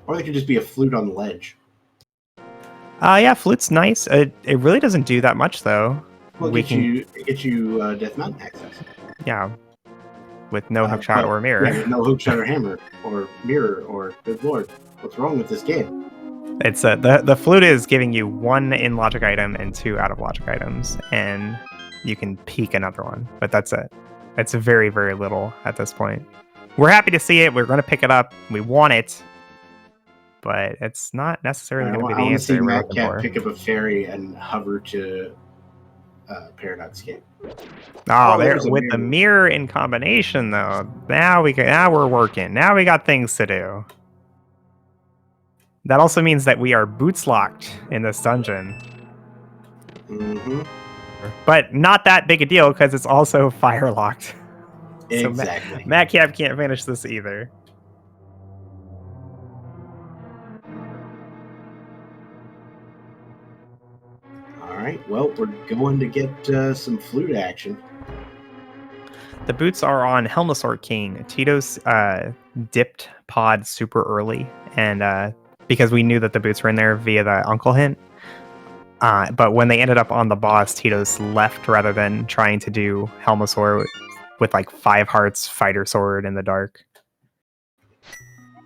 Or they could just be a flute on the ledge. Yeah, flute's nice. It really doesn't do that much though. Well, it gets you Death Mountain access. Yeah, with no hookshot or mirror. Yeah, with no hookshot or hammer or mirror or good lord, what's wrong with this game? It's the flute is giving you 1 in logic item and 2 out of logic items, and you can peek another one, but that's it. It's very, very little at this point. We're happy to see it. We're going to pick it up. We want it, but it's not necessarily going to be the answer we're looking for. Pick up a fairy and hover to Paradox Cave. Oh, there with the mirror in combination though. Now we're working. Now we got things to do. That also means that we are boots locked in this dungeon. Mm-hmm. But not that big a deal because it's also fire locked. Exactly. So Matkap can't finish this either. All right. Well, we're going to get some flute action. The boots are on Helmasaur King. Titos dipped pod super early, and because we knew that the boots were in there via the uncle hint. But when they ended up on the boss, Titos left rather than trying to do Helmasaur with like 5 hearts, fighter sword in the dark.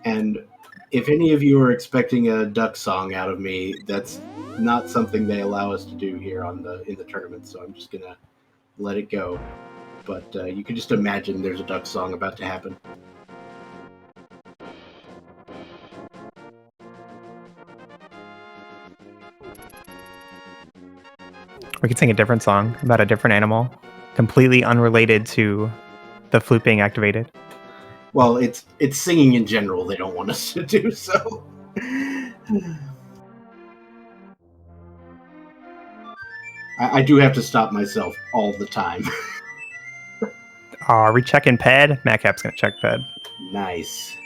And if any of you are expecting a duck song out of me, that's not something they allow us to do here in the tournament. So I'm just gonna let it go. But you can just imagine there's a duck song about to happen. We could sing a different song about a different animal, completely unrelated to the flute being activated. Well, it's singing in general. They don't want us to do so. I do have to stop myself all the time. Are we checking ped? Matkap's gonna check ped. Nice.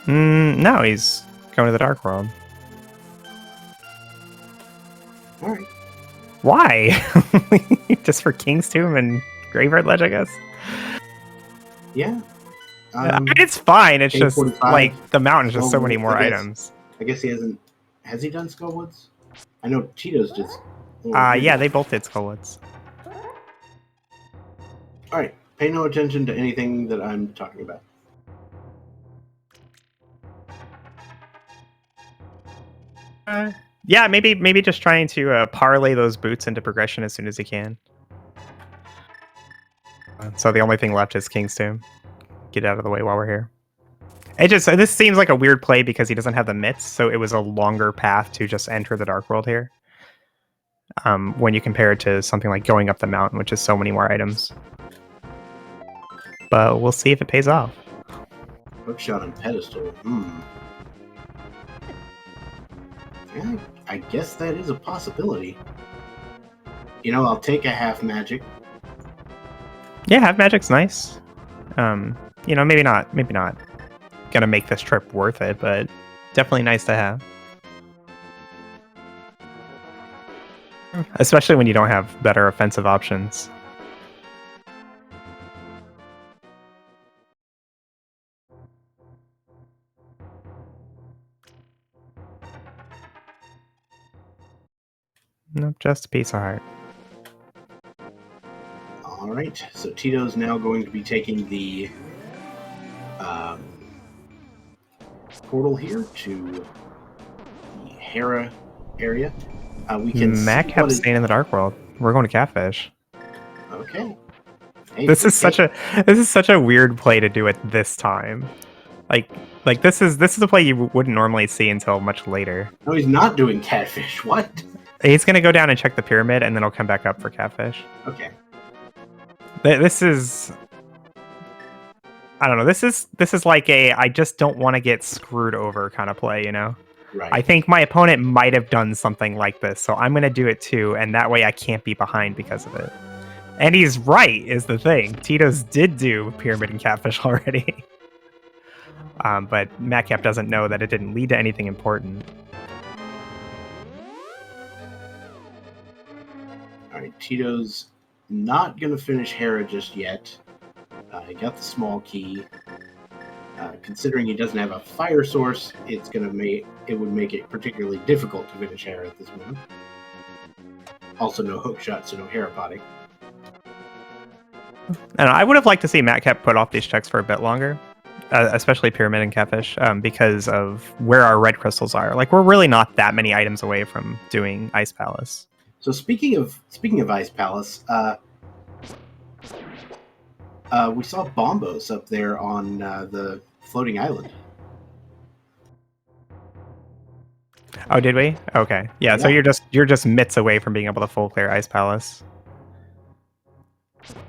No, he's going to the Dark World. All right. Why? Just for King's Tomb and Graveyard Ledge, I guess? Yeah. I mean, it's fine. It's just, 845. like, the mountain's just so Skullwoods, many more I guess. items. I guess he hasn't... Has he done Skullwoods? I know Titos did... Yeah, they both did Skullwoods. Alright, pay no attention to anything that I'm talking about. Yeah, maybe just trying to parlay those boots into progression as soon as he can. So the only thing left is King's Tomb. Get out of the way while we're here. This seems like a weird play because he doesn't have the mitts, so it was a longer path to just enter the Dark World here. When you compare it to something like going up the mountain, which is so many more items. But we'll see if it pays off. Hookshot on pedestal. Yeah, I guess that is a possibility. You know, I'll take a half magic. Yeah, half magic's nice. You know, maybe not gonna make this trip worth it, but definitely nice to have. Especially when you don't have better offensive options. Nope, just a piece of heart. Alright, so Tito's now going to be taking the portal here to the Hera area. We can Matkap's staying in the Dark World. We're going to Catfish. Okay. Hey, This is such a weird play to do at this time. Like this is a play you wouldn't normally see until much later. No, he's not doing Catfish. What? He's gonna go down and check the pyramid, and then he'll come back up for Catfish. Okay. This is, I don't know. This is like a I just don't want to get screwed over kind of play, you know. Right. I think my opponent might have done something like this, so I'm gonna do it too, and that way I can't be behind because of it. And he's right, is the thing. Titos did do Pyramid and Catfish already. But Matkap doesn't know that it didn't lead to anything important. Alright, Tito's not going to finish Hera just yet. He got the small key. Considering he doesn't have a fire source, it would make it particularly difficult to finish Hera at this moment. Also, no hook shot, so no Hera potting. I would have liked to see Matkap put off these checks for a bit longer, especially Pyramid and Catfish, because of where our red crystals are. Like, we're really not that many items away from doing Ice Palace. So speaking of Ice Palace, we saw Bombos up there on the floating island. Oh, did we? Okay, yeah. So you're just mitts away from being able to full clear Ice Palace.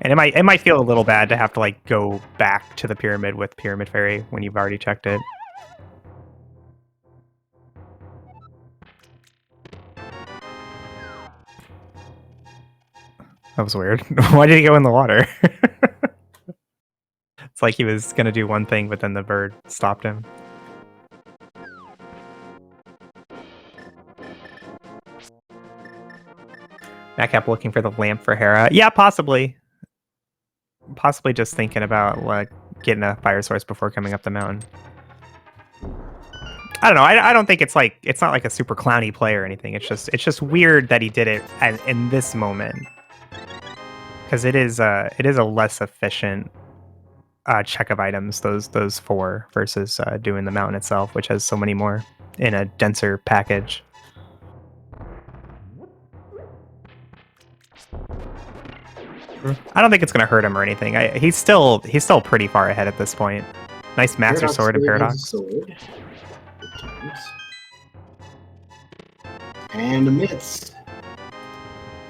And it might feel a little bad to have to like go back to the pyramid with Pyramid Fairy when you've already checked it. That was weird. Why did he go in the water? It's like he was gonna do one thing, but then the bird stopped him. Matkap looking for the lamp for Hera. Yeah, possibly. Possibly just thinking about like getting a fire source before coming up the mountain. I don't know. I don't think it's not like a super clowny play or anything. It's just weird that he did it in this moment, because it is a less efficient check of items, those 4 versus doing the mountain itself, which has so many more in a denser package. I don't think it's going to hurt him or anything. He's still pretty far ahead at this point. Nice Master Paradox Sword and really has a Paradox. sword. Good times. And a miss.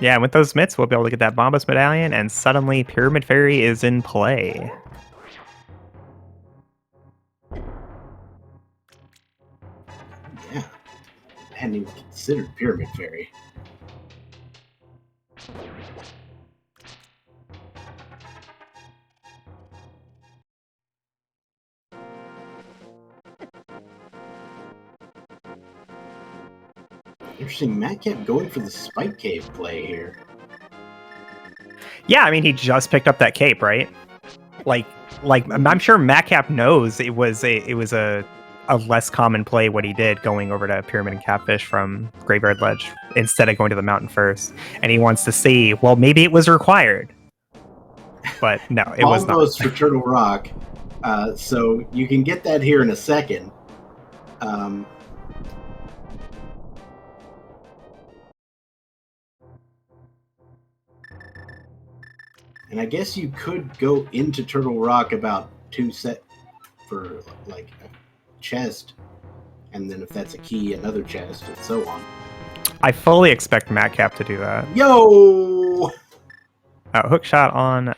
Yeah, with those mitts, we'll be able to get that Bombus Medallion, and suddenly Pyramid Fairy is in play. Yeah. I hadn't even considered Pyramid Fairy. Interesting. Matkap going for the Spike Cave play here. Yeah, I mean, he just picked up that cape, right? Like I'm sure Matkap knows it was a less common play what he did, going over to Pyramid and Catfish from Graveyard Ledge instead of going to the mountain first, and he wants to see, well, maybe it was required, but no, it was not. Almost for Turtle Rock, so you can get that here in a second. And I guess you could go into Turtle Rock about 2 set for like a chest, and then if that's a key, another chest, and so on. I fully expect Matkap to do that. Yo! Hook shot on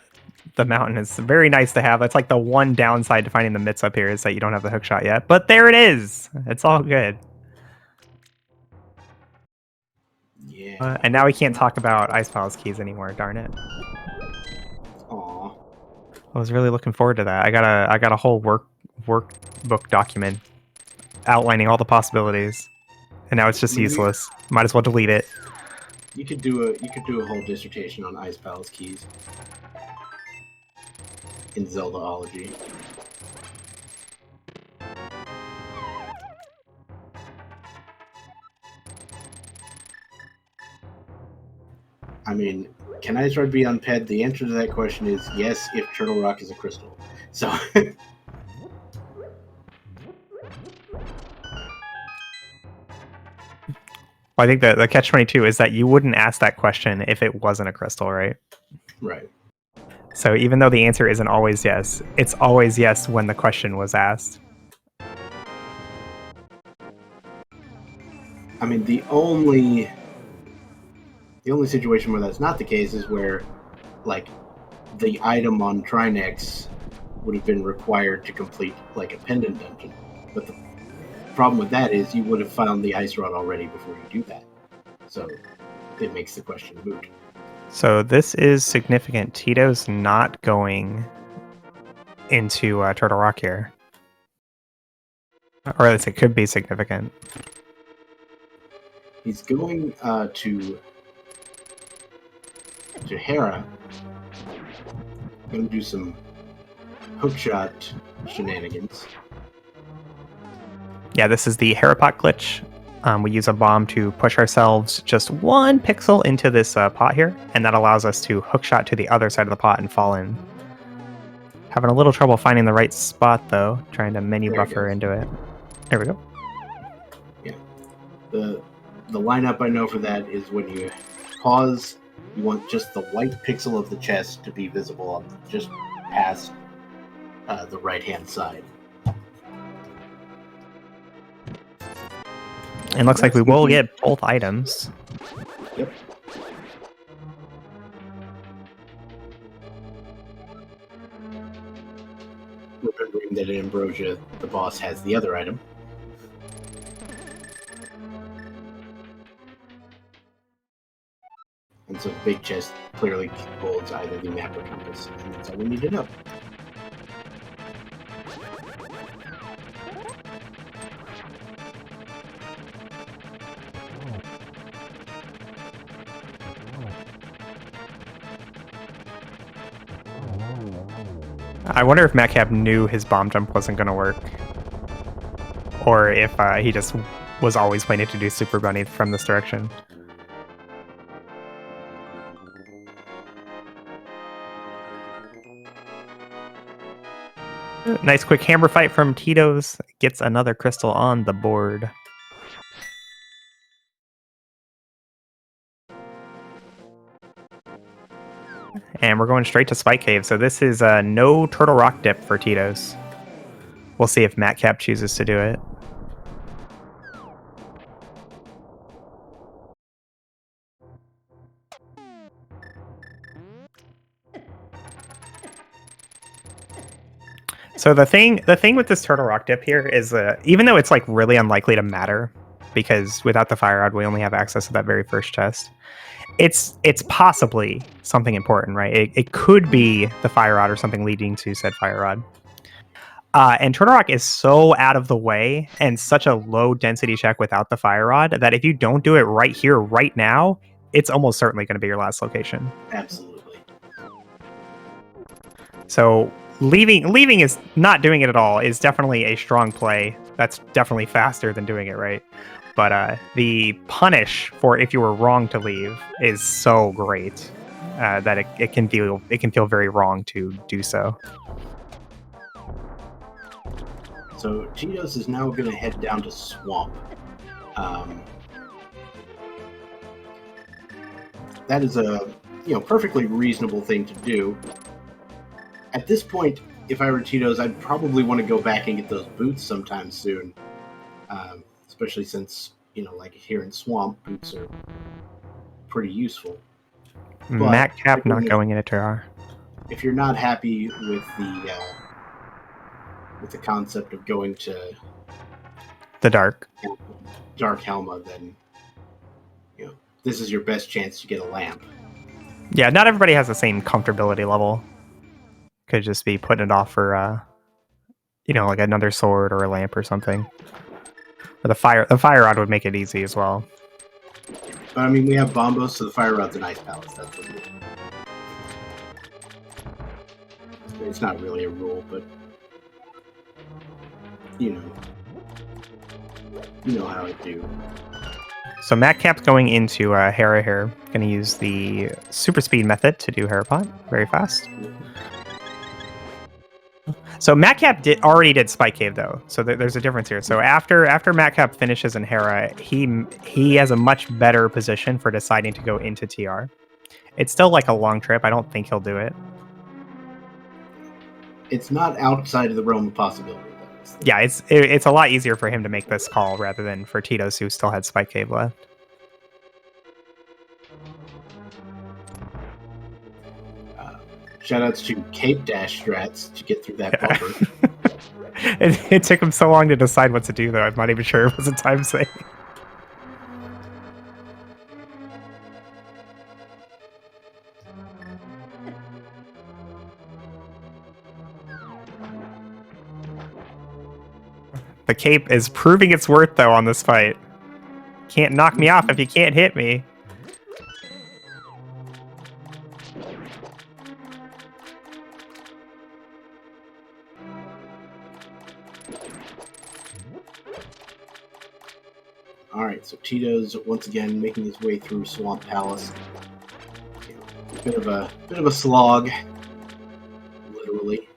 the mountain is very nice to have. That's like the one downside to finding the mitts up here, is that you don't have the hook shot yet. But there it is. It's all good. Yeah. And now we can't talk about Ice Palace keys anymore. Darn it. Aw. I was really looking forward to that. I got a whole workbook document outlining all the possibilities, and now it's just useless. Might as well delete it. You could do a whole dissertation on Ice Palace keys in Zeldaology. I mean, can Ice Rod be unped? The answer to that question is yes, if Turtle Rock is a crystal. So. I think the catch-22 is that you wouldn't ask that question if it wasn't a crystal, right? Right. So even though the answer isn't always yes, it's always yes when the question was asked. I mean, the only situation where that's not the case is where, like, the item on Trinex would have been required to complete, like, a pendant dungeon. But the problem with that is you would have found the ice rod already before you do that. So it makes the question moot. So this is significant. Titos not going into Turtle Rock here. Or at least it could be significant. He's going to Hera. Going to do some hookshot shenanigans. Yeah, this is the Herapot glitch. We use a bomb to push ourselves just 1 pixel into this pot here, and that allows us to hookshot to the other side of the pot and fall in. Having a little trouble finding the right spot, though, trying to menu buffer into it. There we go. Yeah. The lineup I know for that is when you pause, you want just the white pixel of the chest to be visible on just past the right-hand side. And looks like we will get both items. Yep. Remembering that in Ambrosia, the boss has the other item. And so the big chest clearly holds either the map or compass, and that's all we need to know. I wonder if Matkap knew his bomb jump wasn't going to work. Or if he just was always planning to do super bunny from this direction. Nice quick hammer fight from Titos. Gets another crystal on the board. And we're going straight to Spike Cave. So this is no Turtle Rock dip for Titos. We'll see if Matkap chooses to do it. So the thing with this Turtle Rock dip here is even though it's like really unlikely to matter, because without the fire rod we only have access to that very first chest, it's possibly something important, right? It could be the fire rod or something leading to said fire rod. And Turtle Rock is so out of the way and such a low density check without the fire rod that if you don't do it right here, right now, it's almost certainly going to be your last location. Absolutely. So leaving is not doing it at all is definitely a strong play. That's definitely faster than doing it right. But the punish for if you were wrong to leave is so great that it can feel very wrong to do so. So Titos is now going to head down to Swamp. That is a perfectly reasonable thing to do. At this point, if I were Titos, I'd probably want to go back and get those boots sometime soon. Especially since, like here in Swamp, boots are pretty useful. Matkap not going into TR. If you're not happy with the concept of going to the Dark Helma, then this is your best chance to get a lamp. Yeah, not everybody has the same comfortability level. Could just be putting it off for like another sword or a lamp or something. Or the fire rod would make it easy as well. But I mean, we have bombos, so the fire rod's an ice palace. That's what it is. It's not really a rule, but you know how I do. So Matkap's going into Hera here. Going to use the super speed method to do Hera Pot very fast. So Matkap already did Spike Cave though, so there's a difference here. So after Matkap finishes in Hera, he has a much better position for deciding to go into TR. It's still like a long trip. I don't think he'll do it. It's not outside of the realm of possibility. Yeah, it's a lot easier for him to make this call rather than for Titos, who still had Spike Cave left. Shoutouts to Cape Dash strats to get through that bumper. It took him so long to decide what to do, though. I'm not even sure it was a time save. The cape is proving its worth, though, on this fight. Can't knock me off if you can't hit me. Alright, so Titos once again making his way through Swamp Palace. Bit of a slog, literally,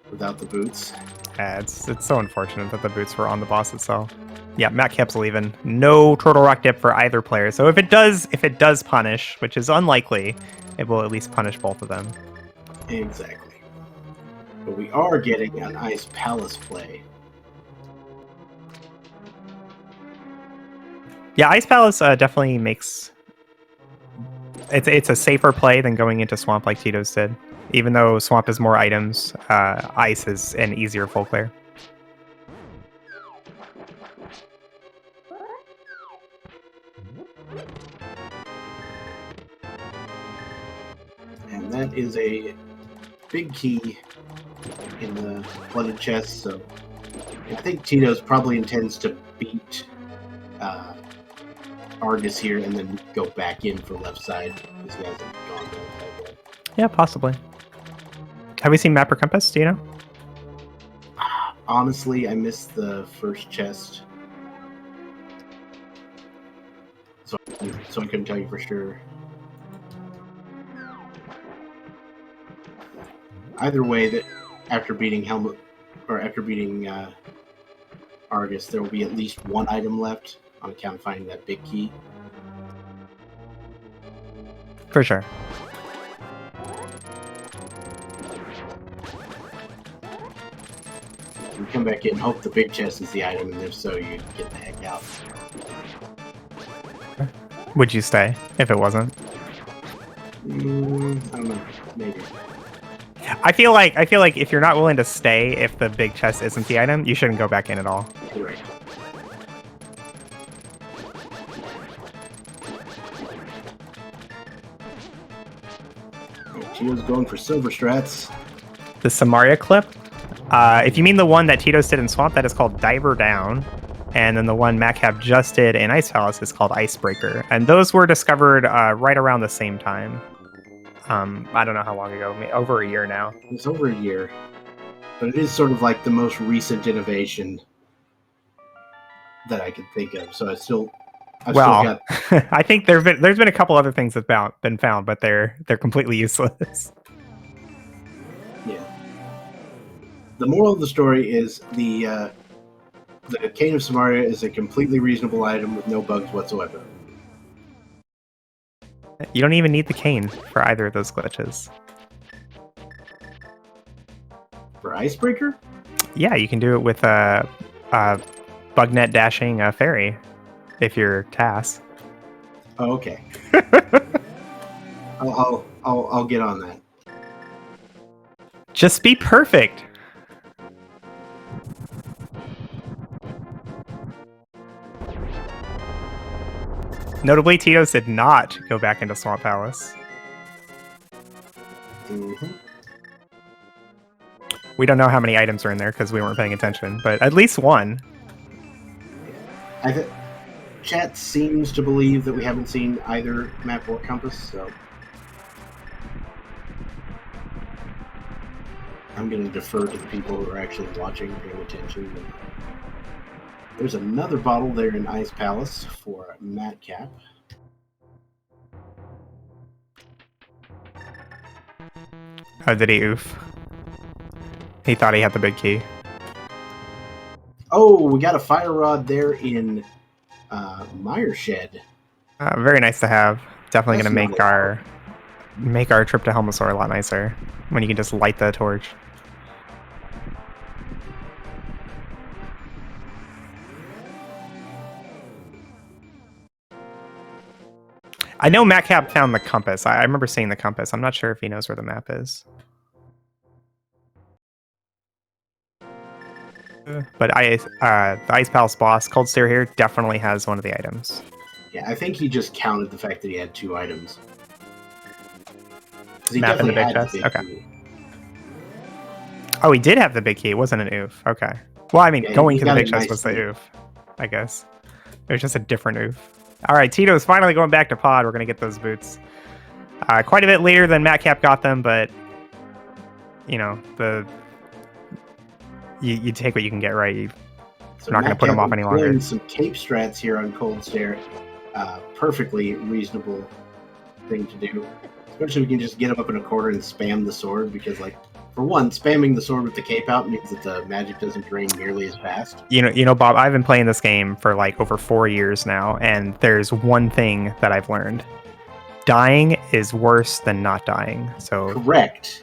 without the boots. Yeah, it's so unfortunate that the boots were on the boss itself. Yeah, Matkap's leaving. No Turtle Rock dip for either player. So if it does punish, which is unlikely, it will at least punish both of them. Exactly. But we are getting an Ice Palace play. Yeah, Ice Palace definitely makes... It's a safer play than going into Swamp like Titos did. Even though Swamp has more items, Ice is an easier full clear. And that is a big key in the flooded chest, so I think Titos probably intends to beat Argus here and then go back in for left side because he hasn't gone left side yet. Yeah, possibly. Have we seen map or compass? Do you know? Honestly, I missed the first chest, so I couldn't tell you for sure. Either way, that after beating Argus, there will be at least one item left on account of finding that big key. For sure. You come back in, hope the big chest is the item, and if so, you get the heck out. Would you stay if it wasn't? I don't know, maybe. I feel like if you're not willing to stay if the big chest isn't the item, you shouldn't go back in at all. Correct. Tito's going for silver strats. The Samaria clip. If you mean the one that Titos did in Swamp, that is called Diver Down. And then the one Matkap just did in Ice Palace is called Icebreaker. And those were discovered right around the same time. I don't know how long ago, over a year now. It's over a year. But it is sort of like the most recent innovation that I could think of. So I've still got... I think there's been a couple other things that have been found, but they're completely useless. Yeah. The moral of the story is the Cane of Samaria is a completely reasonable item with no bugs whatsoever. You don't even need the cane for either of those glitches. For Icebreaker? Yeah, you can do it with a bugnet dashing fairy if you're Tass. Oh, okay. I'll get on that. Just be perfect. Notably, Titos did not go back into Swamp Palace. Mm-hmm. We don't know how many items are in there because we weren't paying attention, but at least one. Chat seems to believe that we haven't seen either map or compass, so I'm going to defer to the people who are actually watching, paying attention. There's another bottle there in Ice Palace for Matkap. Oh, did he oof? He thought he had the big key. Oh, we got a fire rod there in Mire Shed. Very nice to have. Definitely going to make our trip to Helmosaur a lot nicer when you can just light the torch. I know Matkap found the compass. I remember seeing the compass. I'm not sure if he knows where the map is. But the Ice Palace boss, Cold Stare here, definitely has one of the items. Yeah, I think he just counted the fact that he had 2 items. He map in the big chest? Okay. Oh, he did have the big key. It wasn't an oof. Okay. Well, I mean, yeah, going to the big chest was the oof, I guess. It was just a different oof. All right, Tito's finally going back to pod. We're going to get those boots. Quite a bit later than Matkap got them, but, you know, you take what you can get, right? You're not going to put them off any longer. Some cape strats here on Cold Stare. Perfectly reasonable thing to do. Especially if we can just get up in a corner and spam the sword, because, like, for one, spamming the sword with the cape out means that the magic doesn't drain nearly as fast. You know, Bob, I've been playing this game for like over 4 years now, and there's one thing that I've learned. Dying is worse than not dying. So correct.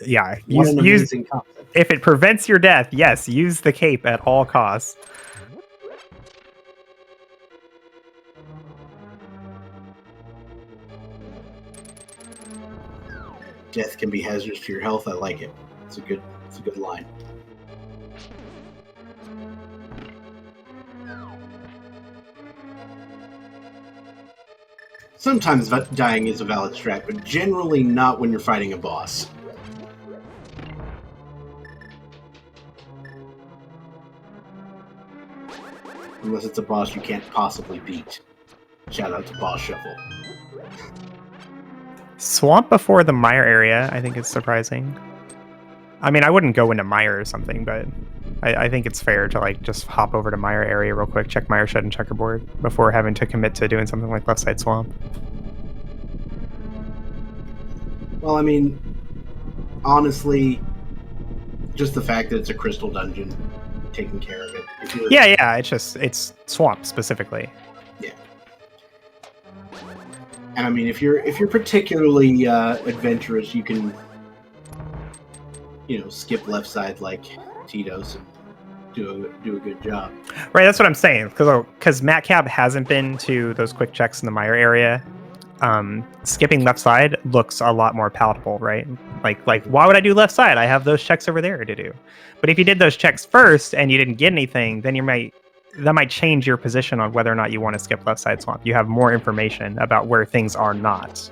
Yeah, use if it prevents your death, yes, use the cape at all costs. Death can be hazardous to your health. I like it. It's a good line. Sometimes dying is a valid strat, but generally not when you're fighting a boss. Unless it's a boss you can't possibly beat. Shout out to Boss Shuffle. Swamp before the Mire area, I think is surprising. I mean, I wouldn't go into Mire or something, but I think it's fair to like just hop over to Mire area real quick, check Mire Shed and Checkerboard before having to commit to doing something like Left Side Swamp. Well, I mean, honestly, just the fact that it's a crystal dungeon, taking care of it. Yeah, it's Swamp specifically. Yeah. And I mean, if you're particularly adventurous, you can, skip left side like Titos and do a good job. Right, that's what I'm saying. Because Matkap hasn't been to those quick checks in the Mire area. Skipping left side looks a lot more palatable, right? Like why would I do left side? I have those checks over there to do. But if you did those checks first and you didn't get anything, then that might change your position on whether or not you want to skip left side swamp. You have more information about where things are not.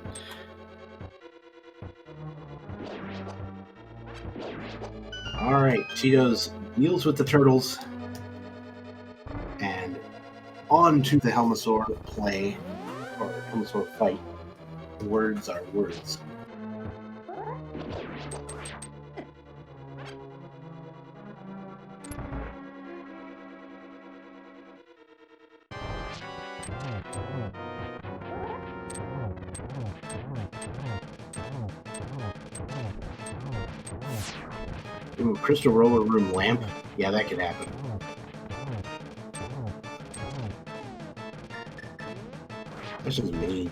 All right, Titos deals with the turtles, and on to the Helmasaur play, or Helmasaur fight. Words are words. Ooh, crystal roller room lamp? Yeah, that could happen. That's just mean.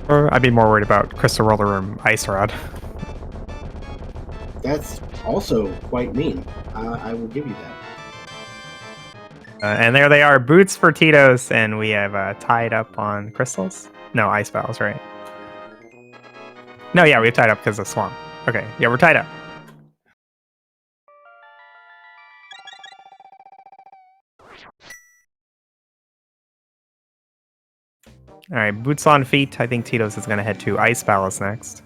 Or I'd be more worried about Crystal Roller Room Ice Rod. That's also quite mean. I will give you that. And there they are, boots for Titos, and we have tied up on crystals? No, ice battles, right? No, yeah, we've tied up because of swamp. Okay, yeah, we're tied up. All right, boots on feet. I think Titos is going to head to Ice Palace next.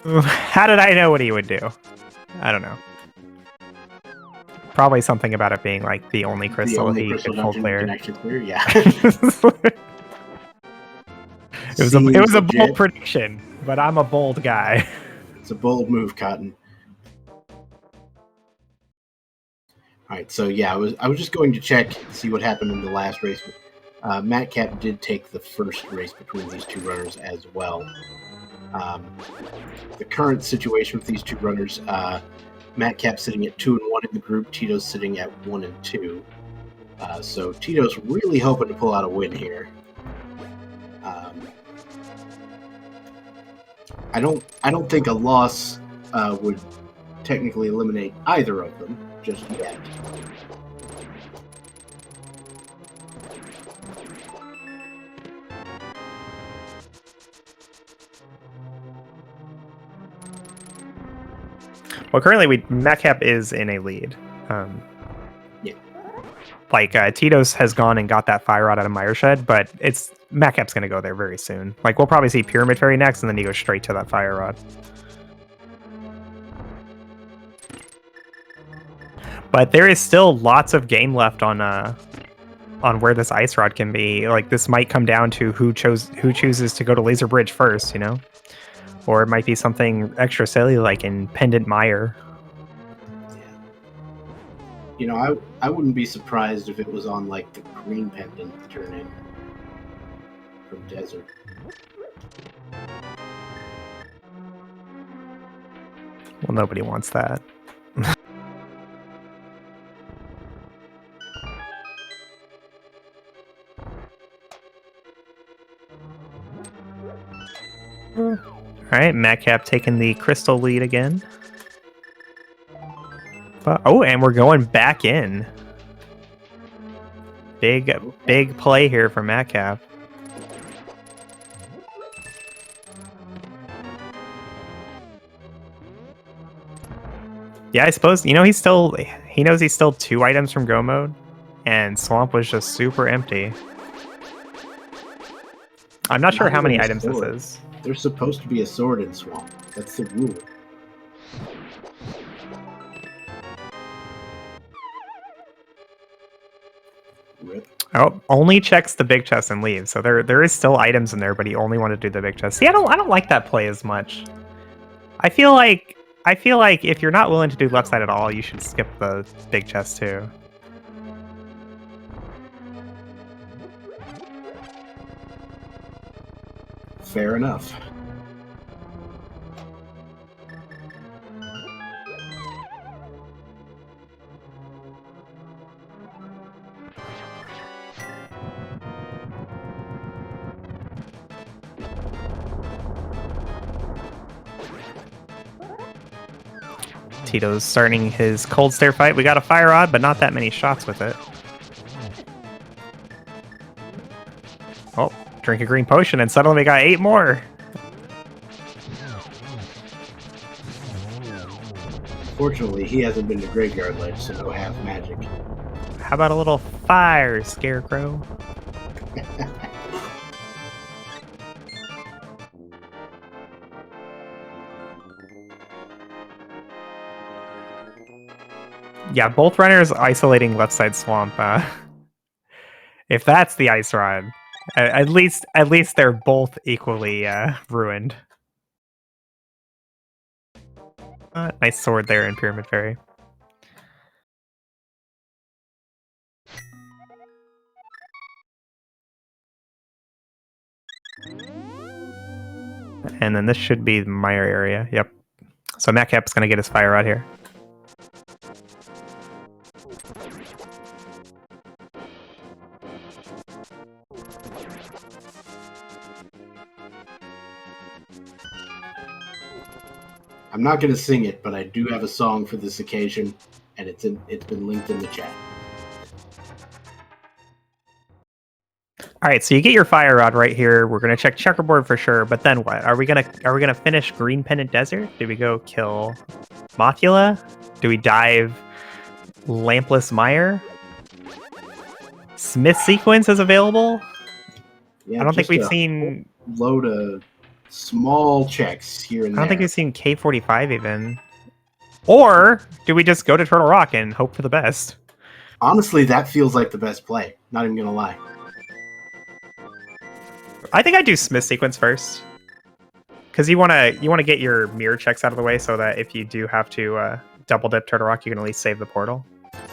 How did I know what he would do? I don't know. Probably something about it being like the only crystal he could full clear. Yeah. It was a bold prediction, but I'm a bold guy. It's a bold move, Cotton. All right, so yeah, I was just going to check, see what happened in the last race. Matkap did take the first race between these two runners as well. The current situation with these two runners, Matkap sitting at 2-1 in the group, Titos sitting at 1-2. So Titos really hoping to pull out a win here. I don't think a loss would technically eliminate either of them just yet. Well, currently Matkap is in a lead. Yeah. Like Titos has gone and got that fire rod out of Mire Shed, but Matkap's going to go there very soon. Like we'll probably see Pyramid Fairy next, and then he goes straight to that fire rod. But there is still lots of game left on where this ice rod can be. Like this might come down to who chooses to go to Laser Bridge first, you know? Or it might be something extra silly like in Pendant Mire. Yeah. I wouldn't be surprised if it was on like the green pendant turn in from Desert. Well, nobody wants that. Alright, Matkap taking the crystal lead again. And we're going back in. Big play here for Matkap. Yeah, I suppose, he knows he's still 2 items from go mode, and Swamp was just super empty. I'm not sure how many items this is. There's supposed to be a sword in Swamp. That's the rule. Oh, only checks the big chest and leaves. So there is still items in there, but he only wanted to do the big chest. See, I don't like that play as much. I feel like if you're not willing to do left side at all, you should skip the big chest too. Fair enough. Tito's starting his cold stare fight. We got a fire rod, but not that many shots with it. Oh, drink a green potion, and suddenly we got 8 more. Fortunately, he hasn't been to Graveyard Ledge, so no half magic. How about a little fire, Scarecrow? Yeah, both runners isolating left side swamp. If that's the ice rod, at least they're both equally ruined. Nice sword there in Pyramid Fairy. And then this should be the Meyer area. Yep. So Matkap's gonna get his fire rod here. I'm not going to sing it, but I do have a song for this occasion, and it's been linked in the chat. All right, so you get your fire rod right here. We're gonna check checkerboard for sure, but then what? Are we gonna finish Green Pendant Desert? Do we go kill Mothula? Do we dive Lampless Mire? Smith Sequence is available. Yeah, I don't think we've seen load of small checks here and there. I don't think we've seen K45 even. Or do we just go to Turtle Rock and hope for the best? Honestly, that feels like the best play. Not even gonna lie. I think I do Smith Sequence first, because you wanna get your mirror checks out of the way so that if you do have to double dip Turtle Rock, you can at least save the portal.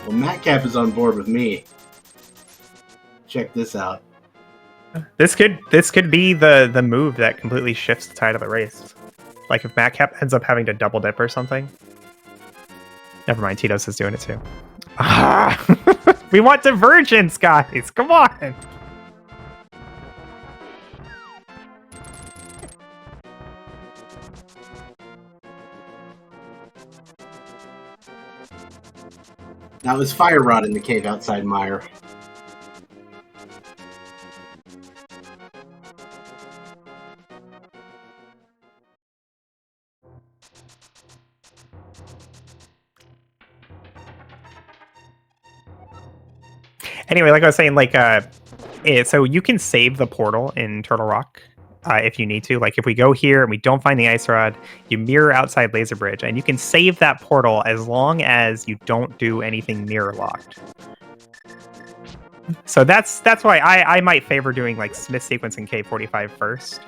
Well, Matkap is on board with me. Check this out. This could be the move that completely shifts the tide of the race. Like if Matkap ends up having to double dip or something. Never mind, Titos is doing it too. We want divergence, guys. Come on. Now there's fire rod in the cave outside Meyer. Anyway, like I was saying, so you can save the portal in Turtle Rock if you need to. Like if we go here and we don't find the ice rod, you mirror outside Laser Bridge, and you can save that portal as long as you don't do anything mirror locked. So that's why I might favor doing like Smith Sequence and K45 first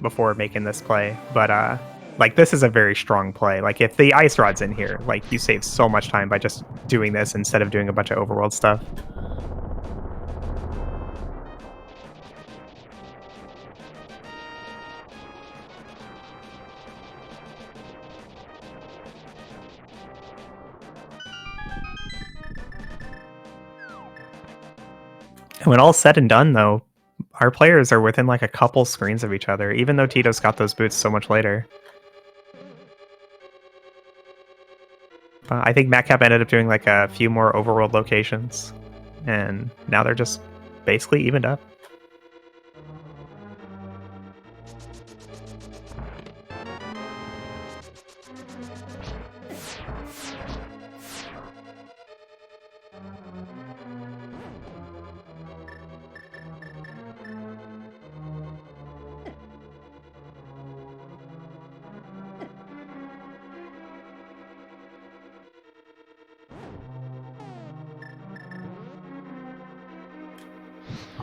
before making this play. But like this is a very strong play. Like if the ice rod's in here, like you save so much time by just doing this instead of doing a bunch of overworld stuff. And when all's said and done, though, our players are within like a couple screens of each other, even though Titos got those boots so much later. I think Matkap ended up doing like a few more overworld locations, and now they're just basically evened up.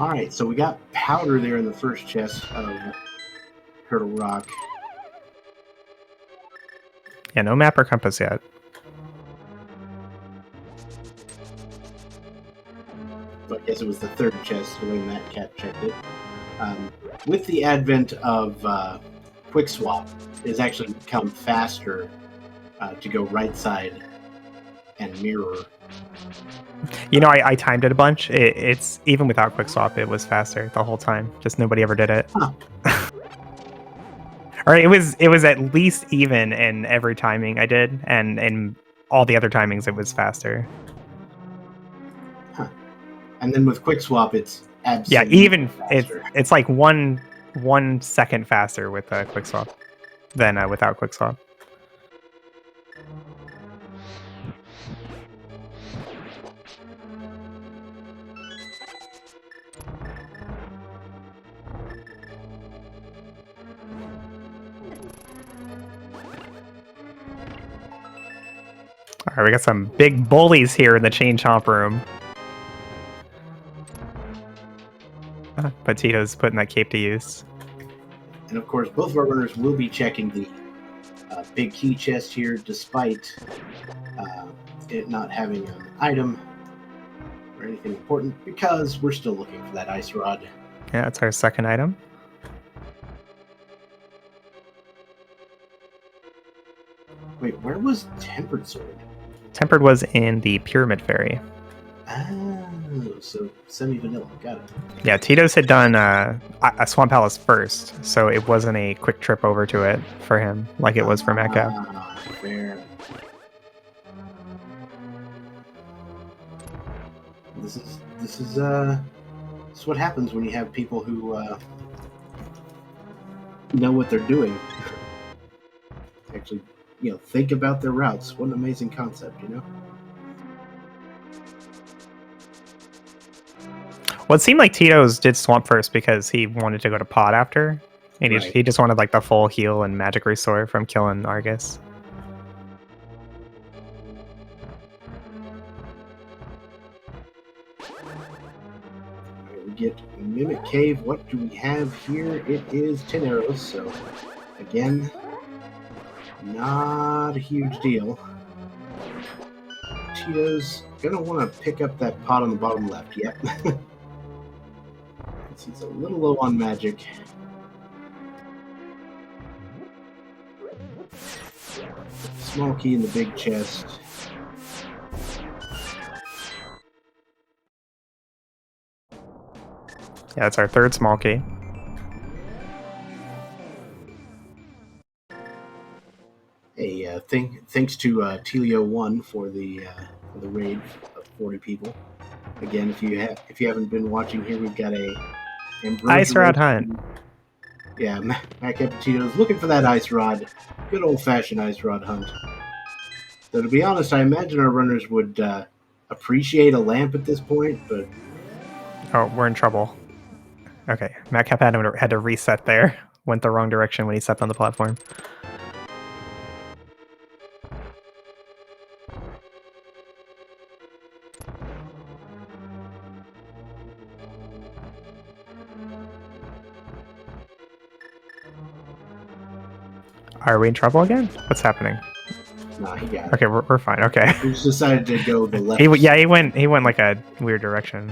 Alright, so we got powder there in the first chest of Turtle Rock. Yeah, no map or compass yet. So I guess it was the third chest the way Matkap checked it. With the advent of Quick Swap, it has actually become faster to go right side and mirror. You know, I timed it a bunch. It's even without quick swap, it was faster the whole time. Just nobody ever did it. Huh. Or it was at least even in every timing I did, and in all the other timings it was faster. Huh. And then with Quick Swap, it's absolutely even faster. it's like 1 second faster with quick swap than without quick swap. All right, we got some big bullies here in the chain chomp room. But Titos putting that cape to use. And of course, both of our runners will be checking the big key chest here, despite it not having an item or anything important, because we're still looking for that ice rod. Yeah, that's our second item. Wait, where was Tempered Sword? Tempered was in the Pyramid Fairy. Oh, so semi-vanilla. Got it. Yeah, Titos had done a Swamp Palace first, so it wasn't a quick trip over to it for him like it was for Matkap. Fair. This is what happens when you have people who know what they're doing. Actually, think about their routes. What an amazing concept, Well, it seemed like Titos did Swamp first because he wanted to go to Pod after. And Right. he just wanted like the full heal and magic restore from killing Argus. We get Mimic Cave. What do we have here? It is 10 arrows, so again, not a huge deal. Tito's gonna want to pick up that pot on the bottom left. Yep. He's a little low on magic. Small key in the big chest. Yeah, that's our third small key. Hey, thanks to Telio1 for the raid of 40 people. Again, if you haven't been watching here, we've got a Ice Rod Hunt. Yeah, Matkap Titos looking for that ice rod. Good old-fashioned ice rod hunt. So to be honest, I imagine our runners would appreciate a lamp at this point, but... Oh, we're in trouble. Okay, Matkap had to reset there. Went the wrong direction when he stepped on the platform. Are we in trouble again? What's happening? Nah, he got it. Okay, we're fine. Okay. He just decided to go the left. He went like a weird direction.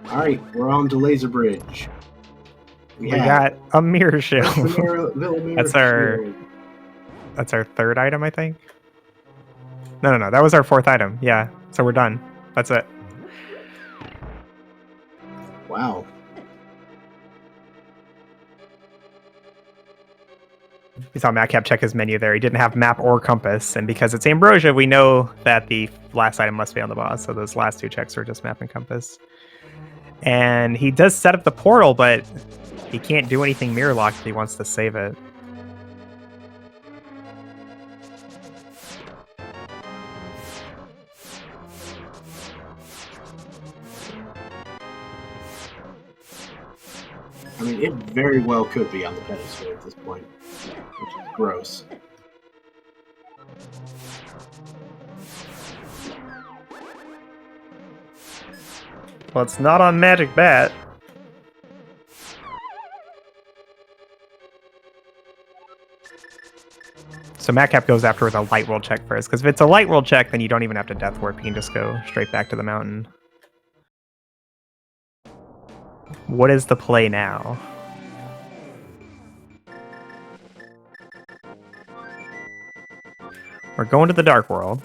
All right, we're on to Laser Bridge. We got a mirror shield. That's That's our third item, I think. No. That was our fourth item. Yeah. So we're done. That's it. Wow. We saw Matkap check his menu there. He didn't have map or compass, and because it's Ambrosia, we know that the last item must be on the boss. So those last two checks were just map and compass. And he does set up the portal, but he can't do anything mirror lock if he wants to save it. I mean, it very well could be on the pedestal at this point, which is gross. Well, it's not on Magic Bat. So Matkap goes after with a light roll check first, because if it's a light roll check, then you don't even have to death warp. You can just go straight back to the mountain. What is the play now? We're going to the Dark World.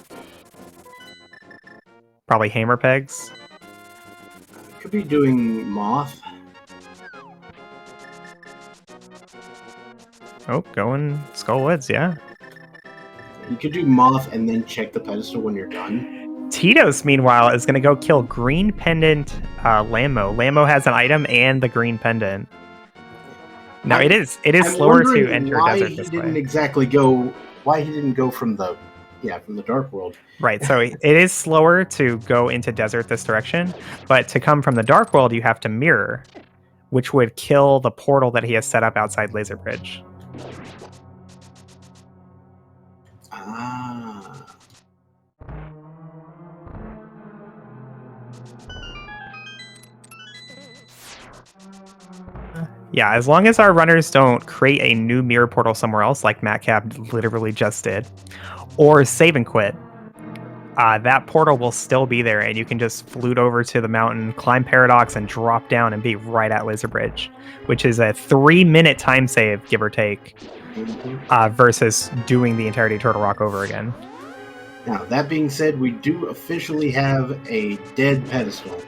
Probably hammer pegs. Could be doing Moth. Oh, going Skull Woods, yeah. You could do Moth and then check the pedestal when you're done. Titos, meanwhile, is going to go kill Green Pendant Lammo. Lammo has an item and the Green Pendant. Now, it is slower to enter desert this way. Why he didn't go from the Dark World. Right, so it is slower to go into desert this direction, but to come from the Dark World, you have to mirror, which would kill the portal that he has set up outside Laser Bridge. Ah. Yeah, as long as our runners don't create a new mirror portal somewhere else, like Matkap literally just did, or save and quit, that portal will still be there, and you can just flute over to the mountain, climb Paradox, and drop down and be right at Laser Bridge, which is a 3-minute time save, give or take, versus doing the entirety of Turtle Rock over again. Now, that being said, we do officially have a dead pedestal.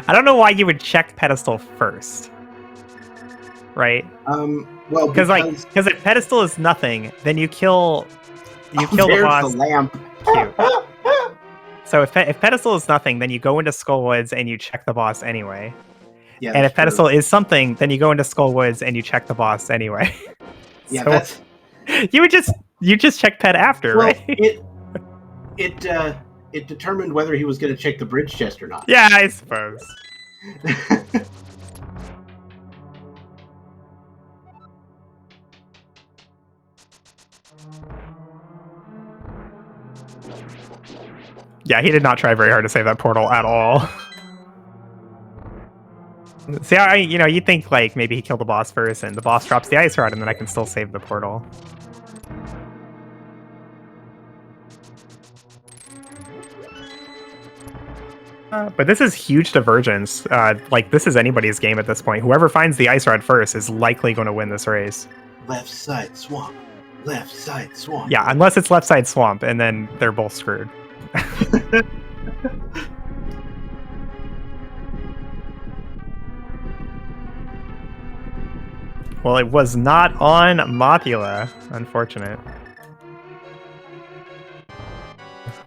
I don't know why you would check pedestal first. Right? Well, because if pedestal is nothing, then you kill the boss. The lamp. Cute. So if pedestal is nothing, then you go into Skull Woods and you check the boss anyway. Yeah, and if pedestal is something, then you go into Skull Woods and you check the boss anyway. Yeah, so that's you just check ped after, well, right? It determined whether he was going to check the bridge chest or not. Yeah, I suppose. Yeah, he did not try very hard to save that portal at all. See, you think like maybe he killed the boss first and the boss drops the ice rod and then I can still save the portal. But this is huge divergence. Like, this is anybody's game at this point. Whoever finds the ice rod first is likely going to win this race. Left side swamp. Left side swamp. Yeah, unless it's left side swamp, and then they're both screwed. Well, it was not on Mothula. Unfortunate.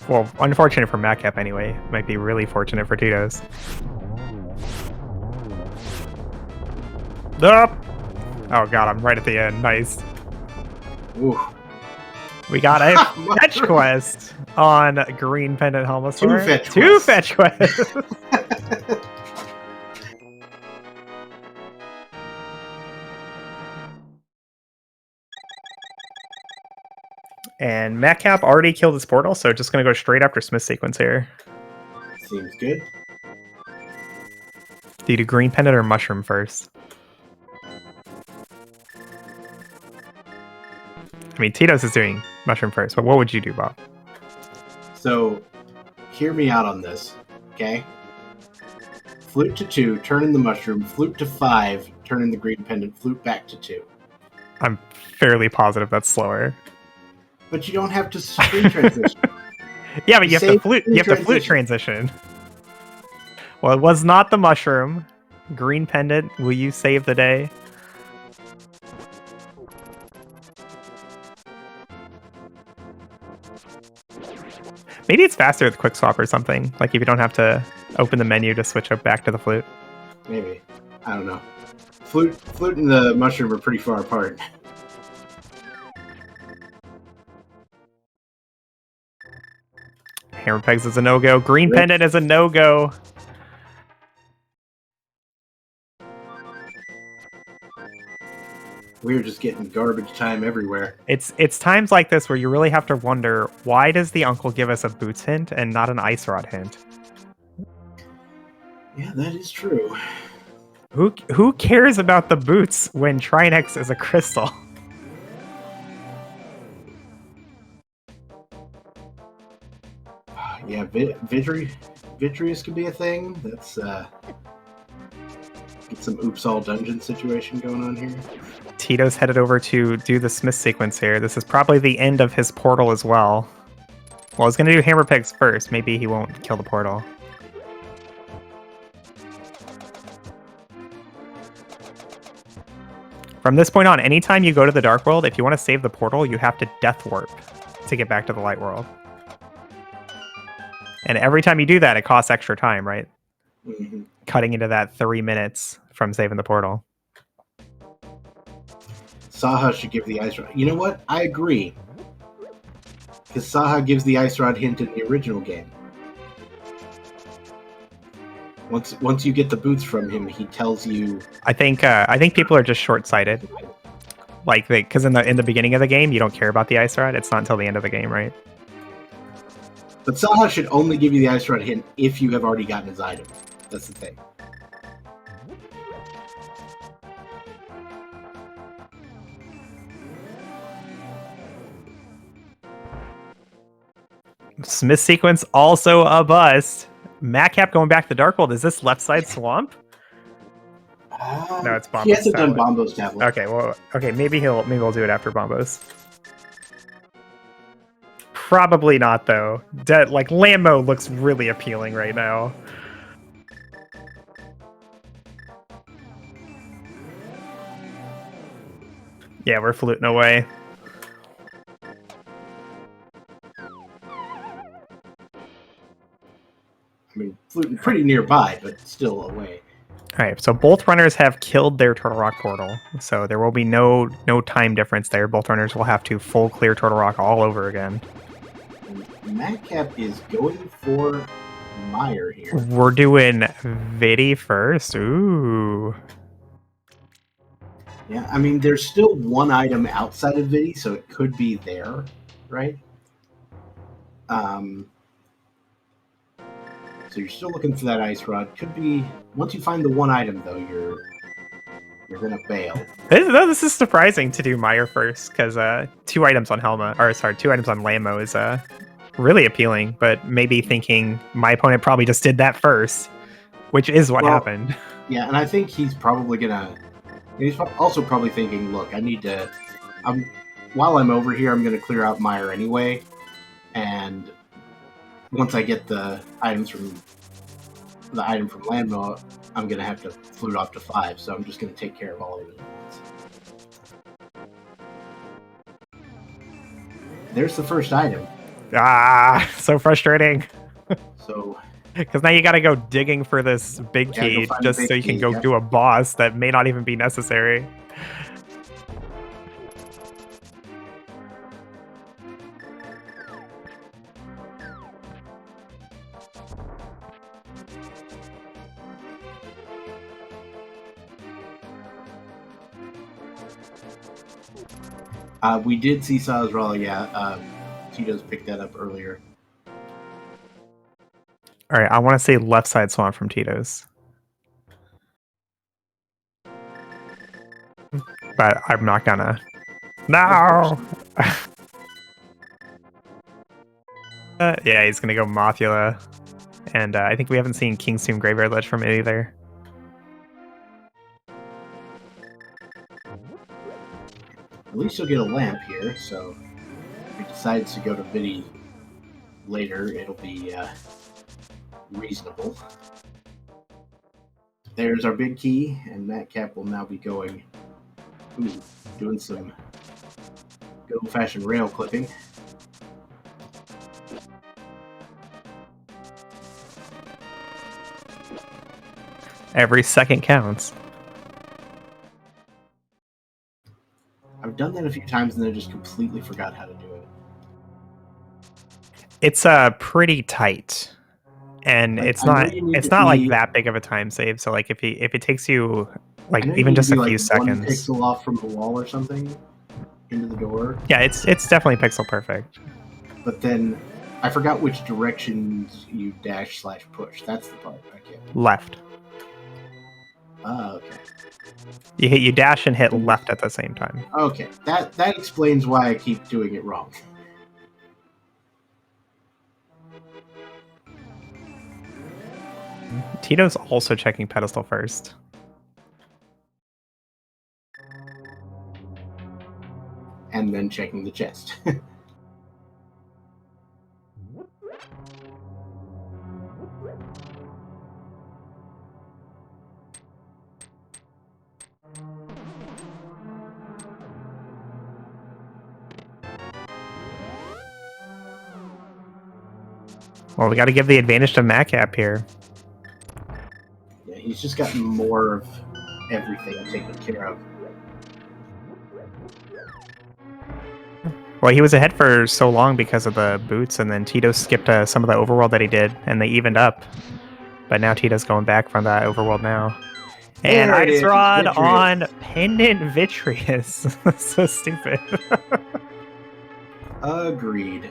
Well, unfortunate for Matkap anyway. Might be really fortunate for Titos. Nope. Oh god, I'm right at the end. Nice. Ooh. We got a fetch quest on Green Pendant Helmosaur. Two fetch quests. And Matkap already killed his portal, so just going to go straight after Smith sequence here. Seems good. Do you do Green Pendant or Mushroom first? I mean, Titos is doing Mushroom first, but what would you do, Bob? So, hear me out on this, okay? Flute to 2, turn in the Mushroom. Flute to 5, turn in the Green Pendant. Flute back to 2. I'm fairly positive that's slower. But you don't have to screen transition. Yeah, but you have to flute transition. Well, it was not the Mushroom. Green Pendant, will you save the day? Maybe it's faster with quick swap or something. Like if you don't have to open the menu to switch up back to the flute. Maybe. I don't know. Flute and the Mushroom are pretty far apart. Hammer Pegs is a no-go. Green Pendant is a no-go. We're just getting garbage time everywhere. It's times like this where you really have to wonder, why does the uncle give us a boots hint and not an ice rod hint? Yeah, that is true. Who cares about the boots when Trinex is a crystal? Yeah, Vitreous could be a thing. That's get some oops all dungeon situation going on here. Tito's headed over to do the Smith sequence here. This is probably the end of his portal as well. Well, he's going to do Hammer Pegs first. Maybe he won't kill the portal. From this point on, anytime you go to the Dark World, if you want to save the portal, you have to Death Warp to get back to the Light World. And every time you do that, it costs extra time, right? Mm-hmm. Cutting into that 3 minutes from saving the portal. Saha should give the ice rod. You know what? I agree. Because Saha gives the ice rod hint in the original game. Once you get the boots from him, he tells you. I think people are just short-sighted. Like, because in the beginning of the game, you don't care about the ice rod. It's not until the end of the game, right? But Saha should only give you the ice rod hint if you have already gotten his item. That's the thing. Smith sequence also a bust. Matkap going back to the Dark World. Is this left side swamp? No, it's Bombo's. He hasn't tablet. done Bombo's tablet. Okay, maybe we'll do it after Bombo's. Probably not though. Like Lambo looks really appealing right now. Yeah, we're fluting away. I mean, fluting pretty nearby, but still away. All right, so both runners have killed their Turtle Rock portal, so there will be no time difference there. Both runners will have to full clear Turtle Rock all over again. Matkap is going for Meyer here. We're doing Vidi first. Ooh. Yeah, I mean, there's still one item outside of Vidi, so it could be there, right? So you're still looking for that ice rod. Could be once you find the one item, though, you're gonna bail. This is surprising to do Meyer first because 2 items on 2 items on Lambo is really appealing. But maybe thinking my opponent probably just did that first, which is what happened. Yeah, and I think he's probably gonna. He's also probably thinking, look, I need to. While I'm over here, I'm gonna clear out Meyer anyway, and once I get the item from Lambo, I'm gonna have to flute off to 5. So I'm just gonna take care of all of it at once. There's the first item. Ah, so frustrating. So. Because now you gotta go digging for this big key just so you can go do a boss that may not even be necessary. We did see Sazrala, yeah. Titos picked that up earlier. All right, I want to say left side swamp from Tito's. But I'm not gonna. No! Yeah, he's gonna go Mothula. And I think we haven't seen King's Tomb Graveyard Ledge from it either. At least you'll get a lamp here, so if he decides to go to Vidi later, it'll be reasonable. There's our big key, and Matkap will now be going, doing some good old-fashioned rail clipping. Every second counts. I've done that a few times and then I just completely forgot how to do it. It's pretty tight. And it's not like that big of a time save. So like if it takes you like I know you even need to just be a like few 1 seconds. pixel off from the wall or something into the door. Yeah, it's definitely pixel perfect. But then I forgot which directions you dash/push. That's the part I can't. Left. Okay. You dash and hit left at the same time. Okay, that explains why I keep doing it wrong. Tito's also checking pedestal first. And then checking the chest. Well, we got to give the advantage to Matkap here. Yeah, he's just gotten more of everything taken care of. Well, he was ahead for so long because of the boots, and then Tito skipped some of the overworld that he did, and they evened up. But now Tito's going back from that overworld now. And There it Ice is, Rod Vitreous. on Pendant Vitreous. So stupid. Agreed.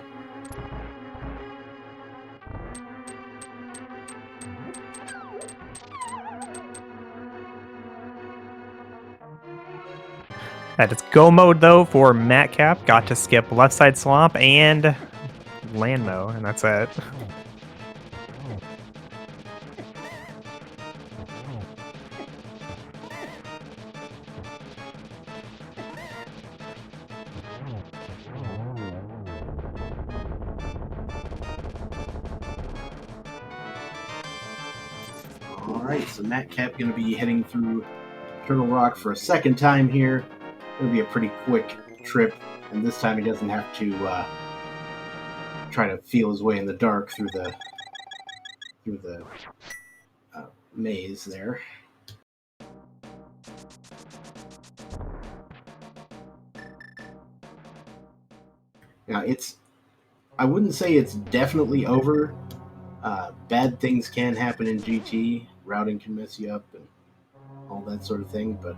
That is go mode though for Matkap. Got to skip left side swamp and Landmo, and that's it. Alright, so Matkap going to be heading through Turtle Rock for a second time here. It'll be a pretty quick trip, and this time he doesn't have to try to feel his way in the dark through the maze there. Now, I wouldn't say it's definitely over. Bad things can happen in GT. Routing can mess you up and all that sort of thing, but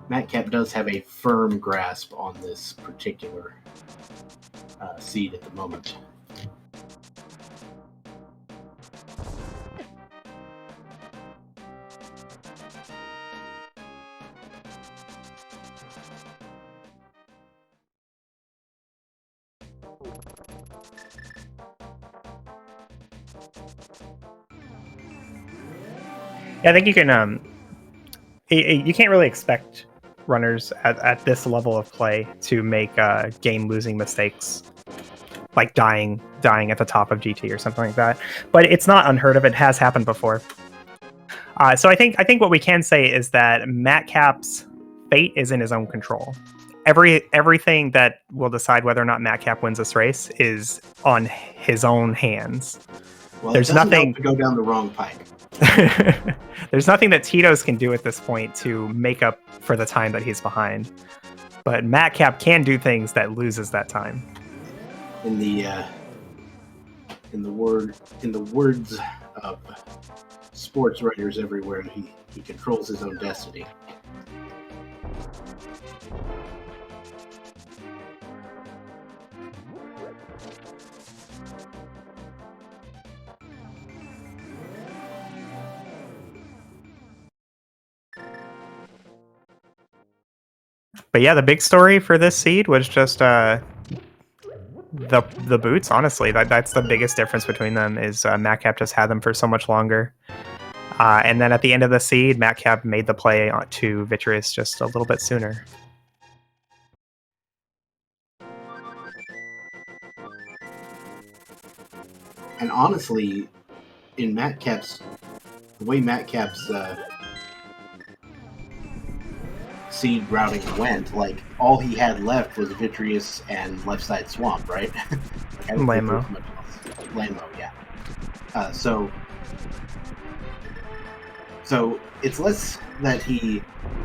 Matkap does have a firm grasp on this particular seed at the moment. Yeah, I think you can. You can't really expect runners at this level of play to make game-losing mistakes, like dying at the top of GT or something like that. But it's not unheard of. It has happened before. So I think what we can say is that Matkap's fate is in his own control. Everything that will decide whether or not Matkap wins this race is on his own hands. Well, There's it doesn't nothing help to go down the wrong pipe. There's nothing that Titos can do at this point to make up for the time that he's behind. But Matkap can do things that loses that time. In the words of sports writers everywhere, he controls his own destiny. But yeah, the big story for this seed was just the boots. Honestly, that's the biggest difference between them. Is Matkap just had them for so much longer, and then at the end of the seed, Matkap made the play to Vitreous just a little bit sooner. And honestly, in the way Matkap's seed routing went, like all he had left was Vitreous and left side swamp, right? Landmo. Landmo, yeah. So it's less that he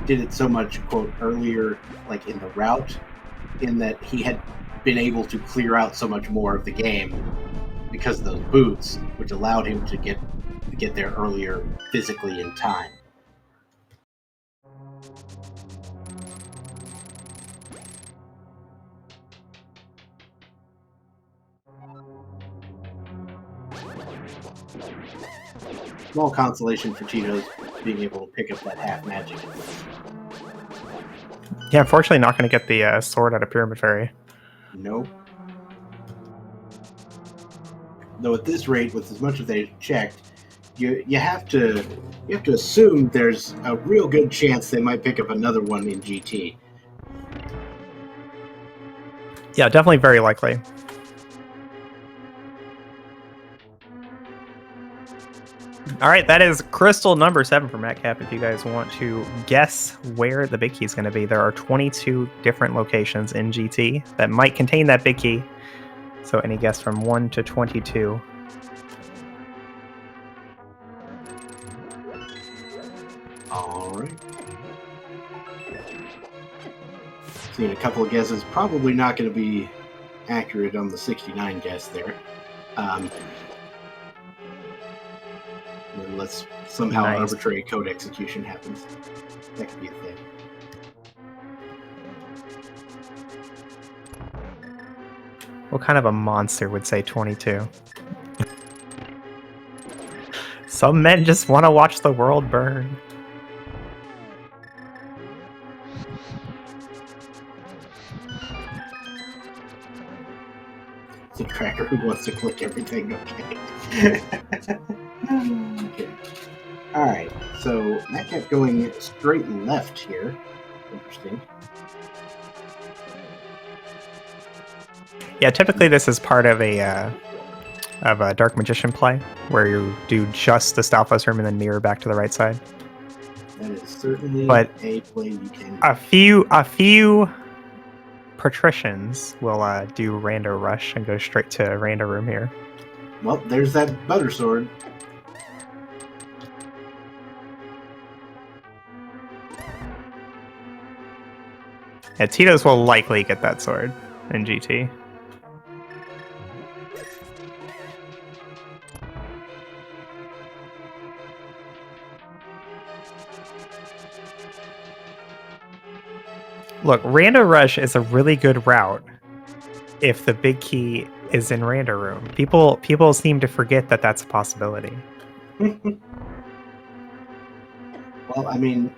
did it so much, quote, earlier, like in the route, in that he had been able to clear out so much more of the game because of those boots, which allowed him to get there earlier physically in time. Small consolation for Titos being able to pick up that half magic. Yeah, unfortunately not going to get the sword out of Pyramid Fairy. Nope. Though at this rate, with as much as they've checked, you have to assume there's a real good chance they might pick up another one in GT. Yeah, definitely very likely. All right, that is crystal number 7 for Matkap. If you guys want to guess where the big key is going to be, there are 22 different locations in GT that might contain that big key. So any guess from 1 to 22. All right. Seeing a couple of guesses, probably not going to be accurate on the 69 guess there. Unless somehow an arbitrary code execution happens. That could be a thing. What kind of a monster would say 22? Some men just want to watch the world burn. It's a tracker who wants to click everything, okay. Okay. Alright, so that kept going straight left here. Interesting. Yeah, typically this is part of a Dark Magician play, where you do just the Stalfos room and then mirror back to the right side. That is certainly a play you can do. A few patricians will do Rando Rush and go straight to Rando Room here. Well, there's that butter sword. Yeah, Titos will likely get that sword in GT. Look, Rando Rush is a really good route if the big key is in Rando Room. People seem to forget that that's a possibility. Well, I mean,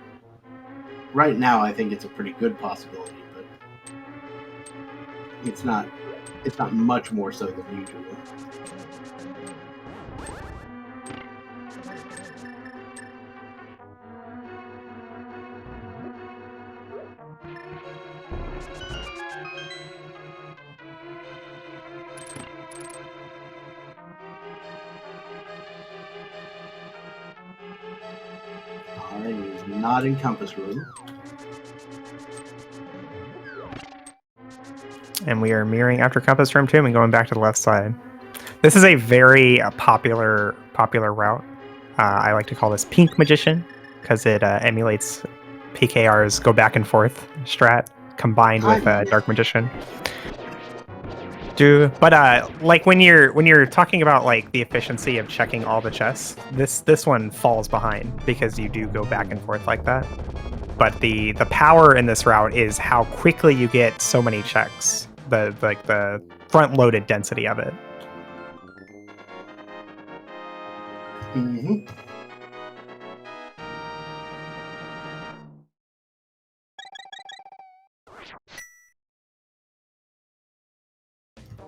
right now I think it's a pretty good possibility, but it's not much more so than usual. Alright, he's not in Compass Room. And we are mirroring after Compass Room 2 and going back to the left side. This is a very popular route. I like to call this Pink Magician because it emulates PKR's go back and forth strat combined with Dark Magician. Like when you're talking about like the efficiency of checking all the chests, this one falls behind because you do go back and forth like that. But the power in this route is how quickly you get so many checks. The front-loaded density of it. Mm-hmm.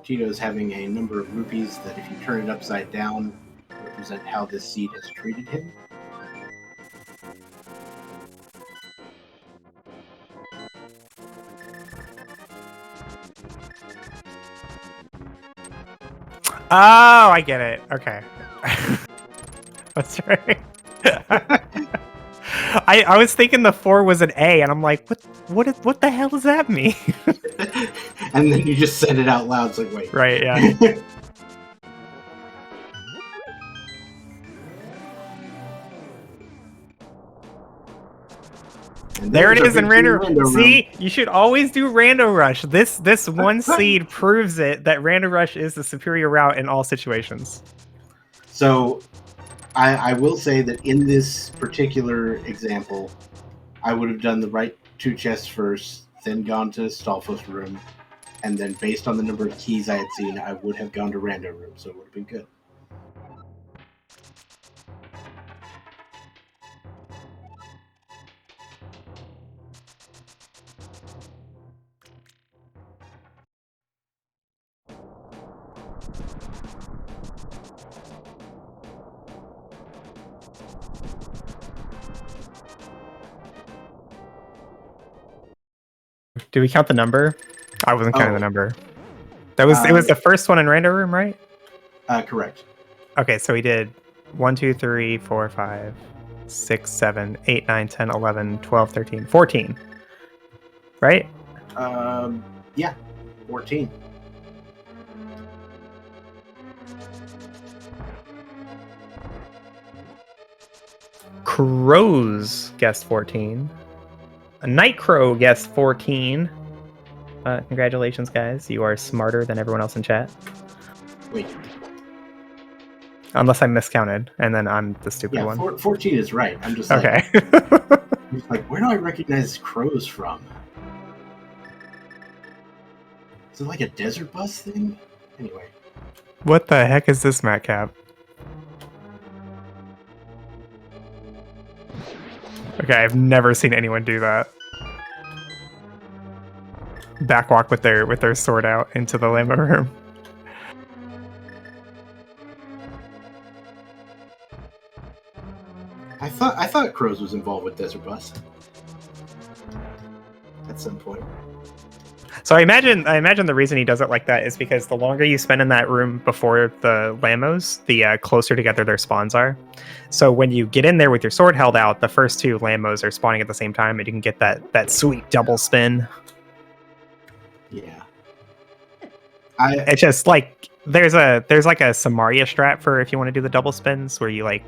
Tito's having a number of rupees that if you turn it upside down, represent how this seed has treated him. Oh, I get it. Okay. That's right. I was thinking the 4 was an A, and I'm like, what the hell does that mean? And then you just said it out loud. It's like, wait. Right, yeah. There it is in Rando. See, you should always do Rando Rush. This one seed proves it that Rando Rush is the superior route in all situations. So, I will say that in this particular example, I would have done the right 2 chests first, then gone to Stalfos Room, and then based on the number of keys I had seen, I would have gone to Rando Room, so it would have been good. Do we count the number? I wasn't counting the number. That was it was the first one in random room, right? Correct. Okay, so we did 1, 2, 3, 4, 5, 6, 7, 8, 9, 10, 11, 12, 13, 14. Right? Yeah, 14. Crows guessed 14. A night crow guessed 14. Congratulations, guys. You are smarter than everyone else in chat. Wait. Unless I miscounted, and then I'm the stupid one. 14 is right. I'm just okay. I'm just like, where do I recognize crows from? Is it like a desert bus thing? Anyway. What the heck is this, Matkap? Okay, I've never seen anyone do that. Backwalk with their sword out into the limo room. I thought Crows was involved with Desert Bus at some point. So I imagine the reason he does it like that is because the longer you spend in that room before the Lambos, the closer together their spawns are. So when you get in there with your sword held out, the first two Lambos are spawning at the same time, and you can get that sweet double spin. Yeah. It's just like there's like a Samaria strat for if you want to do the double spins where you like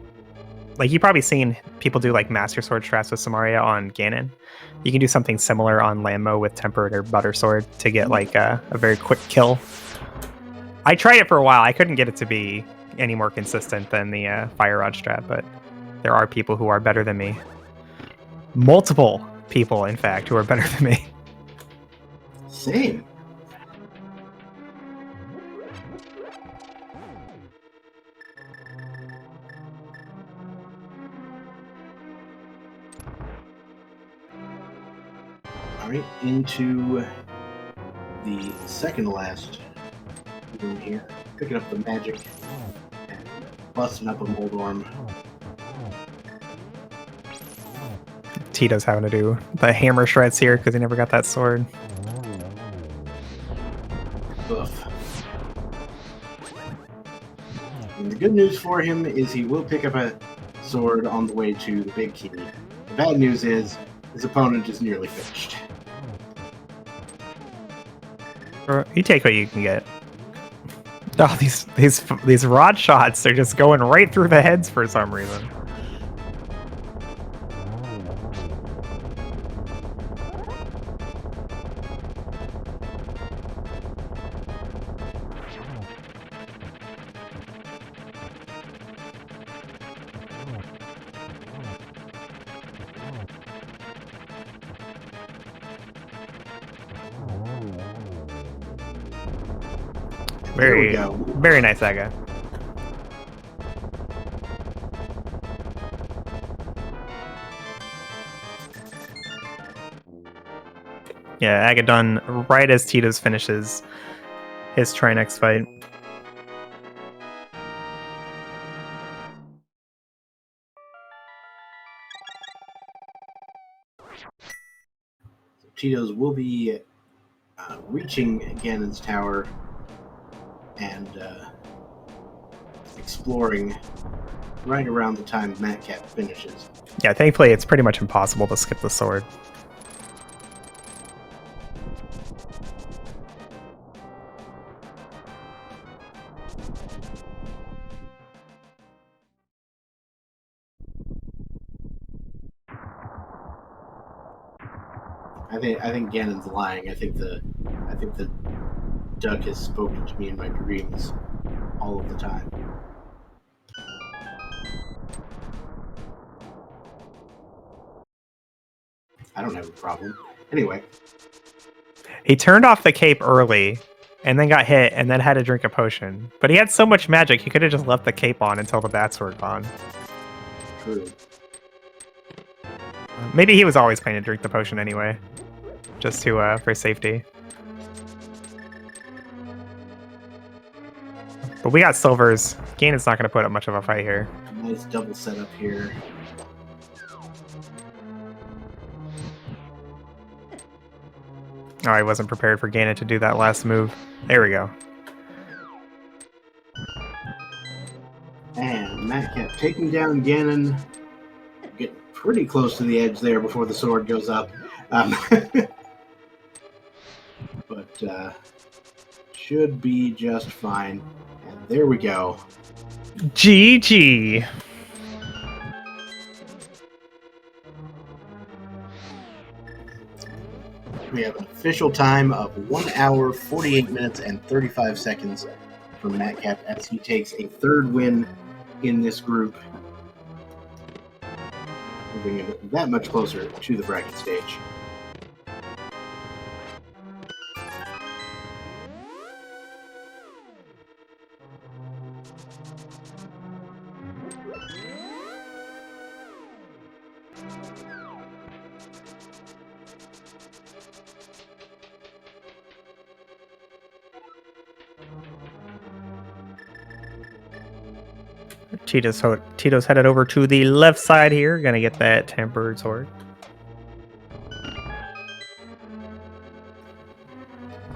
you've probably seen people do like Master Sword strats with Samaria on Ganon. You can do something similar on Lambo with Tempered or Butter Sword to get like a very quick kill. I tried it for a while. I couldn't get it to be any more consistent than the Fire Rod strat, but there are people who are better than me. Multiple people, in fact, who are better than me. Same. Alright, into the second last room here. Picking up the magic and busting up a mold orm. Titos having to do the hammer shreds here because he never got that sword. Oof. And the good news for him is he will pick up a sword on the way to the big key. The bad news is his opponent is nearly finished. You take what you can get. Oh, these rod shots are just going right through the heads for some reason. Very nice, that guy. Yeah, Aga done right as Titos finishes his Trinex fight. Titos will be reaching Ganon's tower and exploring right around the time Matkap finishes. Yeah, thankfully it's pretty much impossible to skip the sword. I think Ganon's lying. I think the duck has spoken to me in my dreams all of the time. I don't have a problem. Anyway. He turned off the cape early and then got hit and then had to drink a potion. But he had so much magic, he could have just left the cape on until the bats were gone. True. Maybe he was always planning to drink the potion anyway. Just to, for safety. But we got silvers. Ganon's not going to put up much of a fight here. Nice double setup here. Oh, I wasn't prepared for Ganon to do that last move. There we go. And Matkap taking down Ganon. Getting pretty close to the edge there before the sword goes up. But should be just fine. And there we go. GG. We have an official time of 1 hour, 48 minutes, and 35 seconds from Matkap as he takes a third win in this group, moving it that much closer to the bracket stage. Titos headed over to the left side here. Gonna get that tempered sword.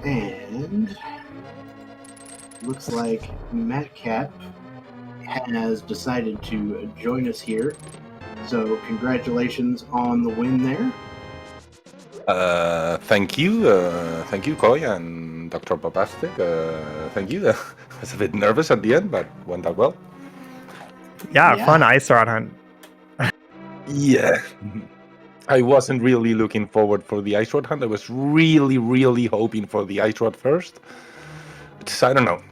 And looks like Matkap has decided to join us here. So congratulations on the win there. Thank you, Koi and Dr. Bobastic. Thank you. I was a bit nervous at the end, but went out well. Yeah, fun ice rod hunt. Yeah. I wasn't really looking forward for the ice rod hunt. I was really hoping for the ice rod first. It's, I don't know.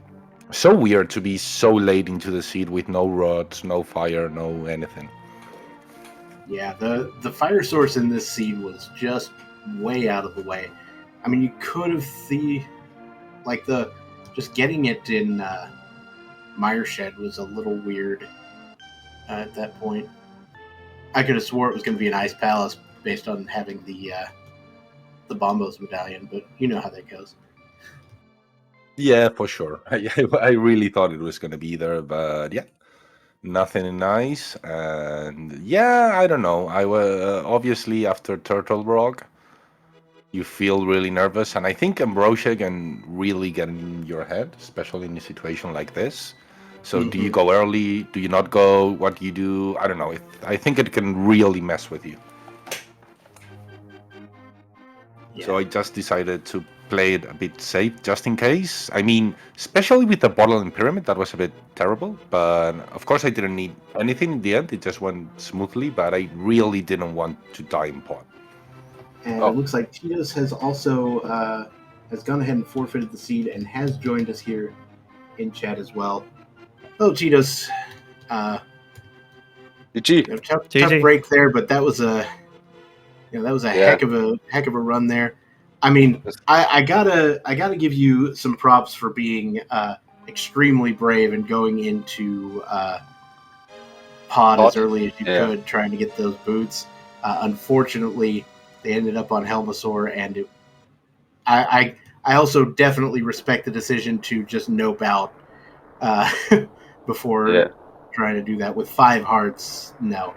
So weird to be so late into the seed with no rods, no fire, no anything. Yeah, the fire source in this seed was just way out of the way. I mean, you could have just getting it in Mireshed was a little weird at that point. I could have swore it was going to be an ice palace based on having the Bombos medallion, but you know how that goes. Yeah, for sure. I really thought it was going to be there, but yeah. Nothing nice, and yeah, I don't know. I was obviously after Turtle Rock, you feel really nervous, and I think Ambrosia can really get in your head, especially in a situation like this. So, do you go early? Do you not go? What do you do? I don't know. I think it can really mess with you. Yeah. So I just decided to play it a bit safe, just in case. I mean, especially with the bottle and pyramid, that was a bit terrible. But of course, I didn't need anything in the end. It just went smoothly. But I really didn't want to die in pot. And it looks like Titos has also has gone ahead and forfeited the seed and has joined us here in chat as well. Oh, Titos. GG. Tough break there, but that was a heck of a run there. I mean, I gotta give you some props for being extremely brave and going into pod as early as you could, trying to get those boots. Unfortunately, they ended up on Helmasaur, and I also definitely respect the decision to just nope out before trying to do that with 5 hearts. No.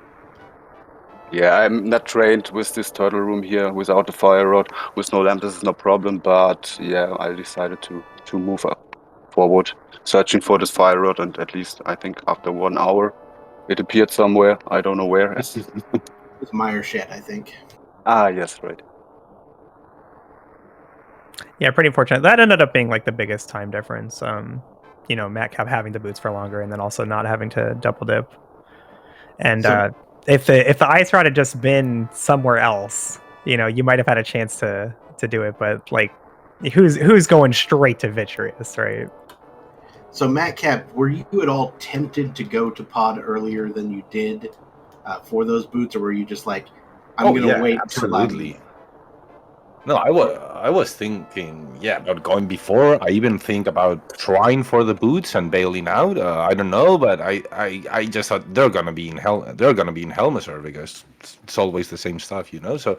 Yeah, I'm not trained with this turtle room here without the fire rod. With no lamp, this is no problem. But yeah, I decided to move forward, searching for this fire rod, and at least I think after 1 hour, it appeared somewhere. I don't know where. It's Mireshed, I think. Ah, yes, right. Yeah, pretty unfortunate. That ended up being like the biggest time difference. Matkap having the boots for longer, and then also not having to double dip. And if the ice rod had just been somewhere else, you might have had a chance to do it. But like, who's going straight to Vitreous, right? So Matkap, were you at all tempted to go to pod earlier than you did for those boots, or were you just like, I'm going to wait? Absolutely. No, I was thinking, about going before. I even think about trying for the boots and bailing out. I don't know, but I just thought they're gonna be in Helmasaur because it's always the same stuff, So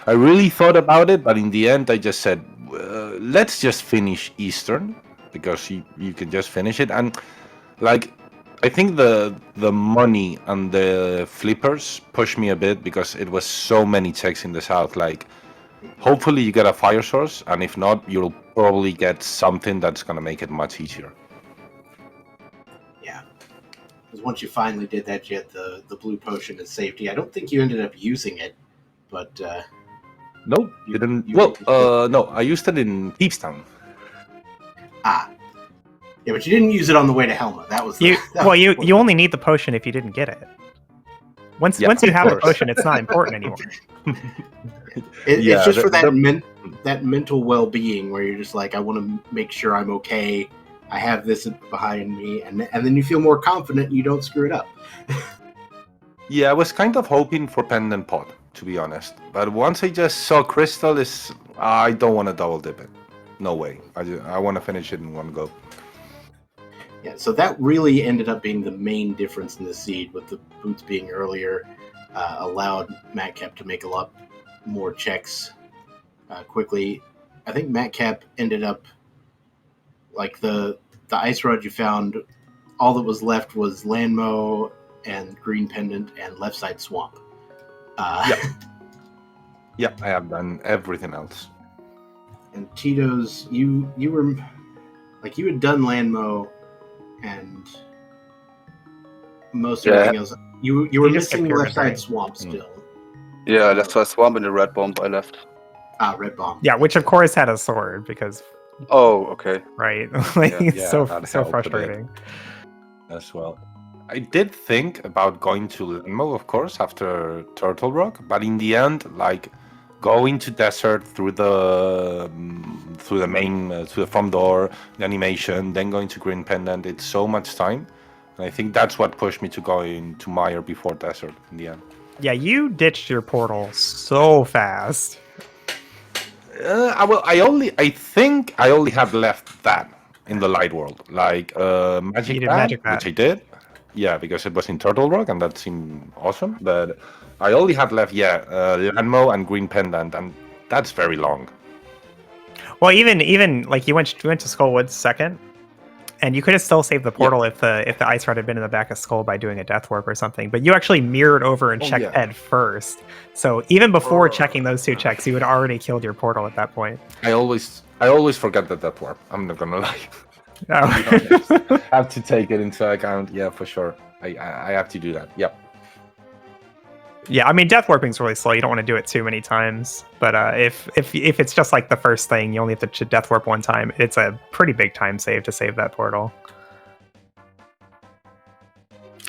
I really thought about it, but in the end, I just said, let's just finish Eastern, because you can just finish it. And like, I think the money and the flippers pushed me a bit because it was so many checks in the south. Like, hopefully you get a fire source, and if not, you'll probably get something that's gonna make it much easier. Yeah. Because once you finally did that, you had the blue potion as safety. I don't think you ended up using it, but No, You- didn't. you- Well, no, I used it in Thievestown. yeah, but you didn't use it on the way to Helma. That was You that well, was- you only need the potion if you didn't get it. Once Yeah, once you of have the course. potion, it's not important anymore. Yeah, it's just for that the- that mental well-being where you're just like, I want to make sure I'm okay. I have this behind me, and then you feel more confident. And you don't screw it up. Yeah, I was kind of hoping for Pendant Pot, to be honest. But once I just saw Crystal, I don't want to double dip it. No way. I want to finish it in one go. Yeah, so that really ended up being the main difference in the seed, with the boots being earlier, allowed Matkap to make a lot more checks quickly. I think Matkap ended up, like, the ice rod you found, all that was left was Landmo and Green Pendant and Left Side Swamp. Yep. Yeah, I have done everything else. And Titos, you were, like, you had done Landmo and most Yeah. everything else. You were You just missing kept Left Side pyramiding. Swamp still. Yeah, left side swamp and the red bomb I left. Red Bomb. Yeah, which of course had a sword because Oh, okay. right, like Yeah, it's so that so helped a bit. frustrating. As well. I did think about going to Limbo, of course, after Turtle Rock, but in the end, like, going to desert through the main through the front door, the animation, then going to Green Pendant, it's so much time, and I think that's what pushed me to going to Mire before desert in the end. Yeah, you ditched your portal so fast. I think I only had left that in the light world, like Magic You did Pad, Magic Pad. which I did. Yeah, because it was in Turtle Rock, and that seemed awesome. But I only had left, Landmo and Green Pendant, and that's very long. Well, even like you went to Skullwoods second, and you could have still saved the portal if the ice rod had been in the back of Skull by doing a death warp or something. But you actually mirrored over and Oh, checked yeah. head first. So even before checking those two checks, you had already killed your portal at that point. I always forget that warp. I'm not gonna lie. Oh. Have to take it into account. Yeah, for sure. I have to do that. Yep. Yeah, I mean, death warping's really slow. You don't want to do it too many times. But if it's just like the first thing, you only have to death warp one time. It's a pretty big time save to save that portal.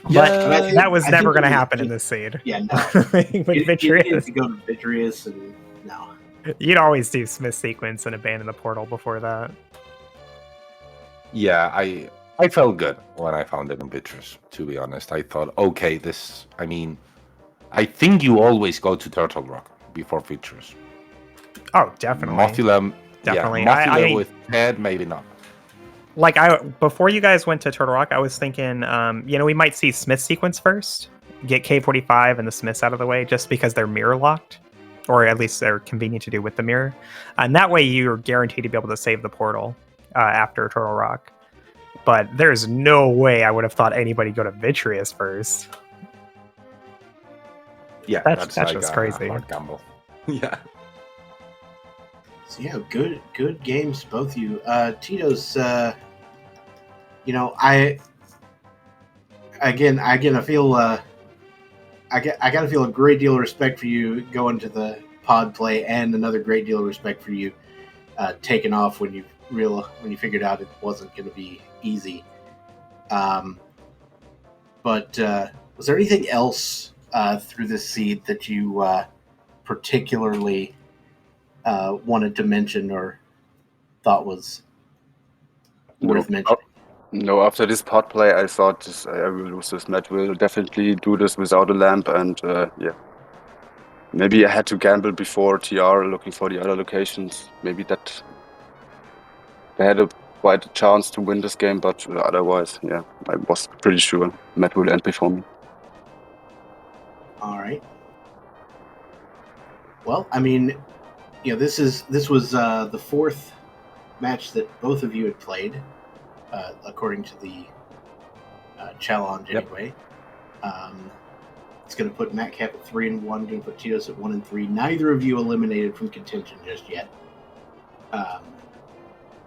Yeah, But that was I never think going to it was- happen in this seed. Yeah, no. With You needed Vitreous, to go to Vitreous, and no. you'd always do Smith sequence and abandon the portal before that. Yeah, I felt good when I found it in Vitreous, to be honest. I thought, okay, I think you always go to Turtle Rock before Vitreous. Oh, definitely. Mothula, Definitely. Yeah, Mothula I- with head, maybe not. Like before you guys went to Turtle Rock, I was thinking, we might see Smith sequence first, get K45 and the Smiths out of the way, just because they're mirror locked, or at least they're convenient to do with the mirror, and that way you're guaranteed to be able to save the portal after Turtle Rock. But there's no way I would have thought anybody go to Vitreous first. Yeah, That's like just a crazy. hard gamble. Yeah. So yeah, good games, both of you. Titos, I feel I gotta feel a great deal of respect for you going to the pod play, and another great deal of respect for you taking off when you figured out it wasn't going to be easy. But was there anything else through this seed that you particularly wanted to mention or thought was worth mentioning? No, after this pod play, I thought I will lose this match. We'll definitely do this without a lamp, and maybe I had to gamble before TR, looking for the other locations. Maybe that they had quite a chance to win this game, but otherwise, I was pretty sure Matt will end before me. All right. Well, I mean, this was the fourth match that both of you had played, according to the challenge anyway. It's going to put Matkap at 3-1, going to put Titos at 1-3. Neither of you eliminated from contention just yet.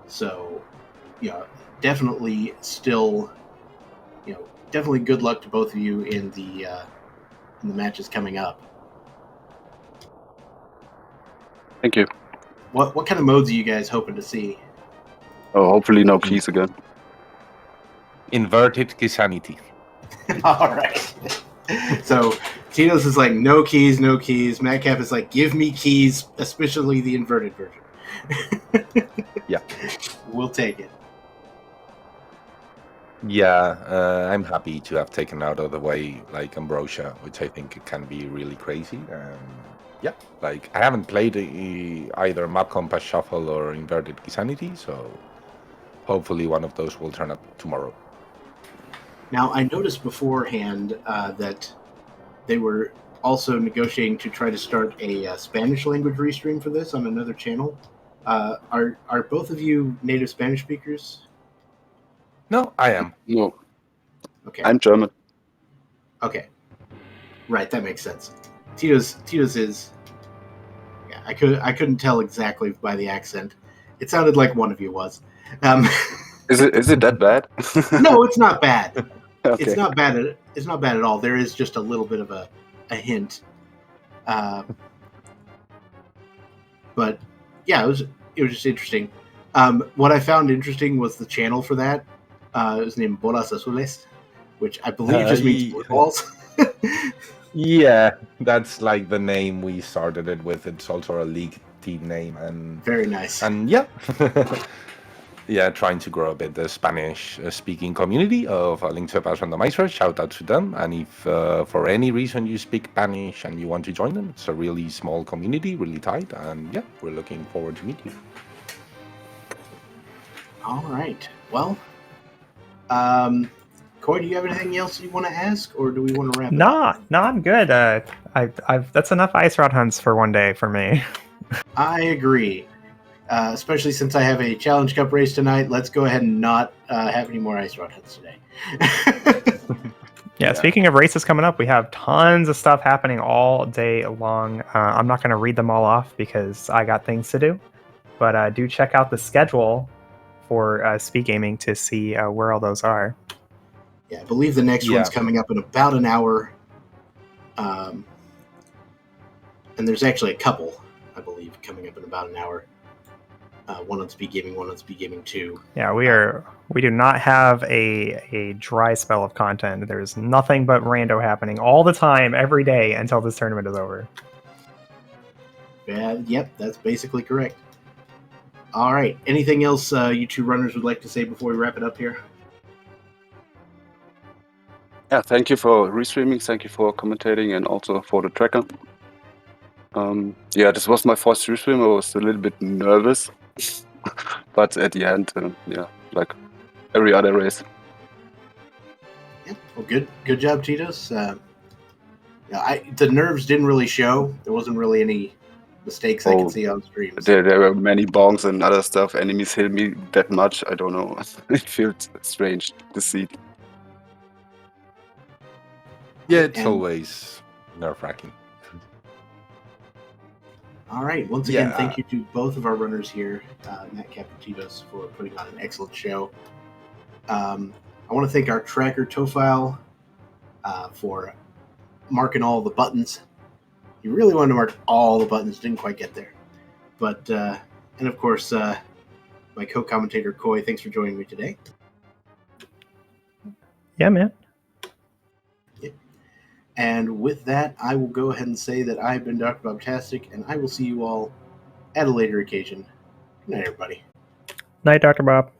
So, definitely still, definitely good luck to both of you in the matches coming up. Thank you. What kind of modes are you guys hoping to see? Oh, hopefully no keys again. Inverted Kisanity. All right. So Titos is like, no keys, no keys. Matkap is like, give me keys, especially the inverted version. Yeah. We'll take it. Yeah, I'm happy to have taken out of the way like Ambrosia, which I think can be really crazy. Yeah, like I haven't played either Map Compass Shuffle or Inverted Kisanity, so hopefully one of those will turn up tomorrow. Now, I noticed beforehand that they were also negotiating to try to start a Spanish language restream for this on another channel. Are both of you native Spanish speakers? No, I am. No, Okay. I'm German. Okay. Right, that makes sense. Titos is. Yeah, I couldn't tell exactly by the accent. It sounded like one of you was. Is it that bad? No, it's not bad. Okay. It's not bad. It's not bad at all. There is just a little bit of a hint. But yeah, it was just interesting. What I found interesting was the channel for that. It was named Bolas Azules, which I believe just means blue balls. Yeah, that's like the name we started it with. It's also a league team name, and Very nice. And yeah, yeah, trying to grow a bit the Spanish speaking community of Link to the Past Randomizer. Shout out to them. And if for any reason you speak Spanish and you want to join them, it's a really small community, really tight. And yeah, we're looking forward to meet you. All right. Well, Coy, do you have anything else you want to ask, or do we want to wrap it up? No, I'm good. I've that's enough ice rod hunts for one day for me. I agree. Especially since I have a Challenge Cup race tonight, let's go ahead and not have any more ice rod hunts today. Yeah, speaking of races coming up, we have tons of stuff happening all day long. I'm not going to read them all off because I got things to do. But do check out the schedule for SpeedGaming to see where all those are. Yeah, I believe the next one's coming up in about an hour. And there's actually a couple, I believe, coming up in about an hour. One on SpeedGaming, one on SpeedGaming 2. Yeah, we do not have a dry spell of content. There's nothing but rando happening all the time, every day until this tournament is over. Yeah, yep, that's basically correct. All right, anything else you two runners would like to say before we wrap it up here? Yeah, thank you for restreaming, thank you for commentating, and also for the tracker. Yeah, this was my first restream. I was a little bit nervous, but at the end, yeah, like every other race. Yeah, well, good job, Titos. Yeah, the nerves didn't really show. There wasn't really any mistakes I could see on stream. There were many bongs and other stuff. Enemies hit me that much. I don't know. It feels strange to see. Yeah, it's always nerve-wracking. All right. Once again, thank you to both of our runners here, Matkap and Titos, for putting on an excellent show. I want to thank our tracker, Tofile, for marking all the buttons. You really wanted to mark all the buttons, didn't quite get there. But, and of course, my co-commentator, Coy, thanks for joining me today. Yeah, man. And with that, I will go ahead and say that I've been Dr. Bobtastic, and I will see you all at a later occasion. Good night, everybody. Night, Dr. Bob.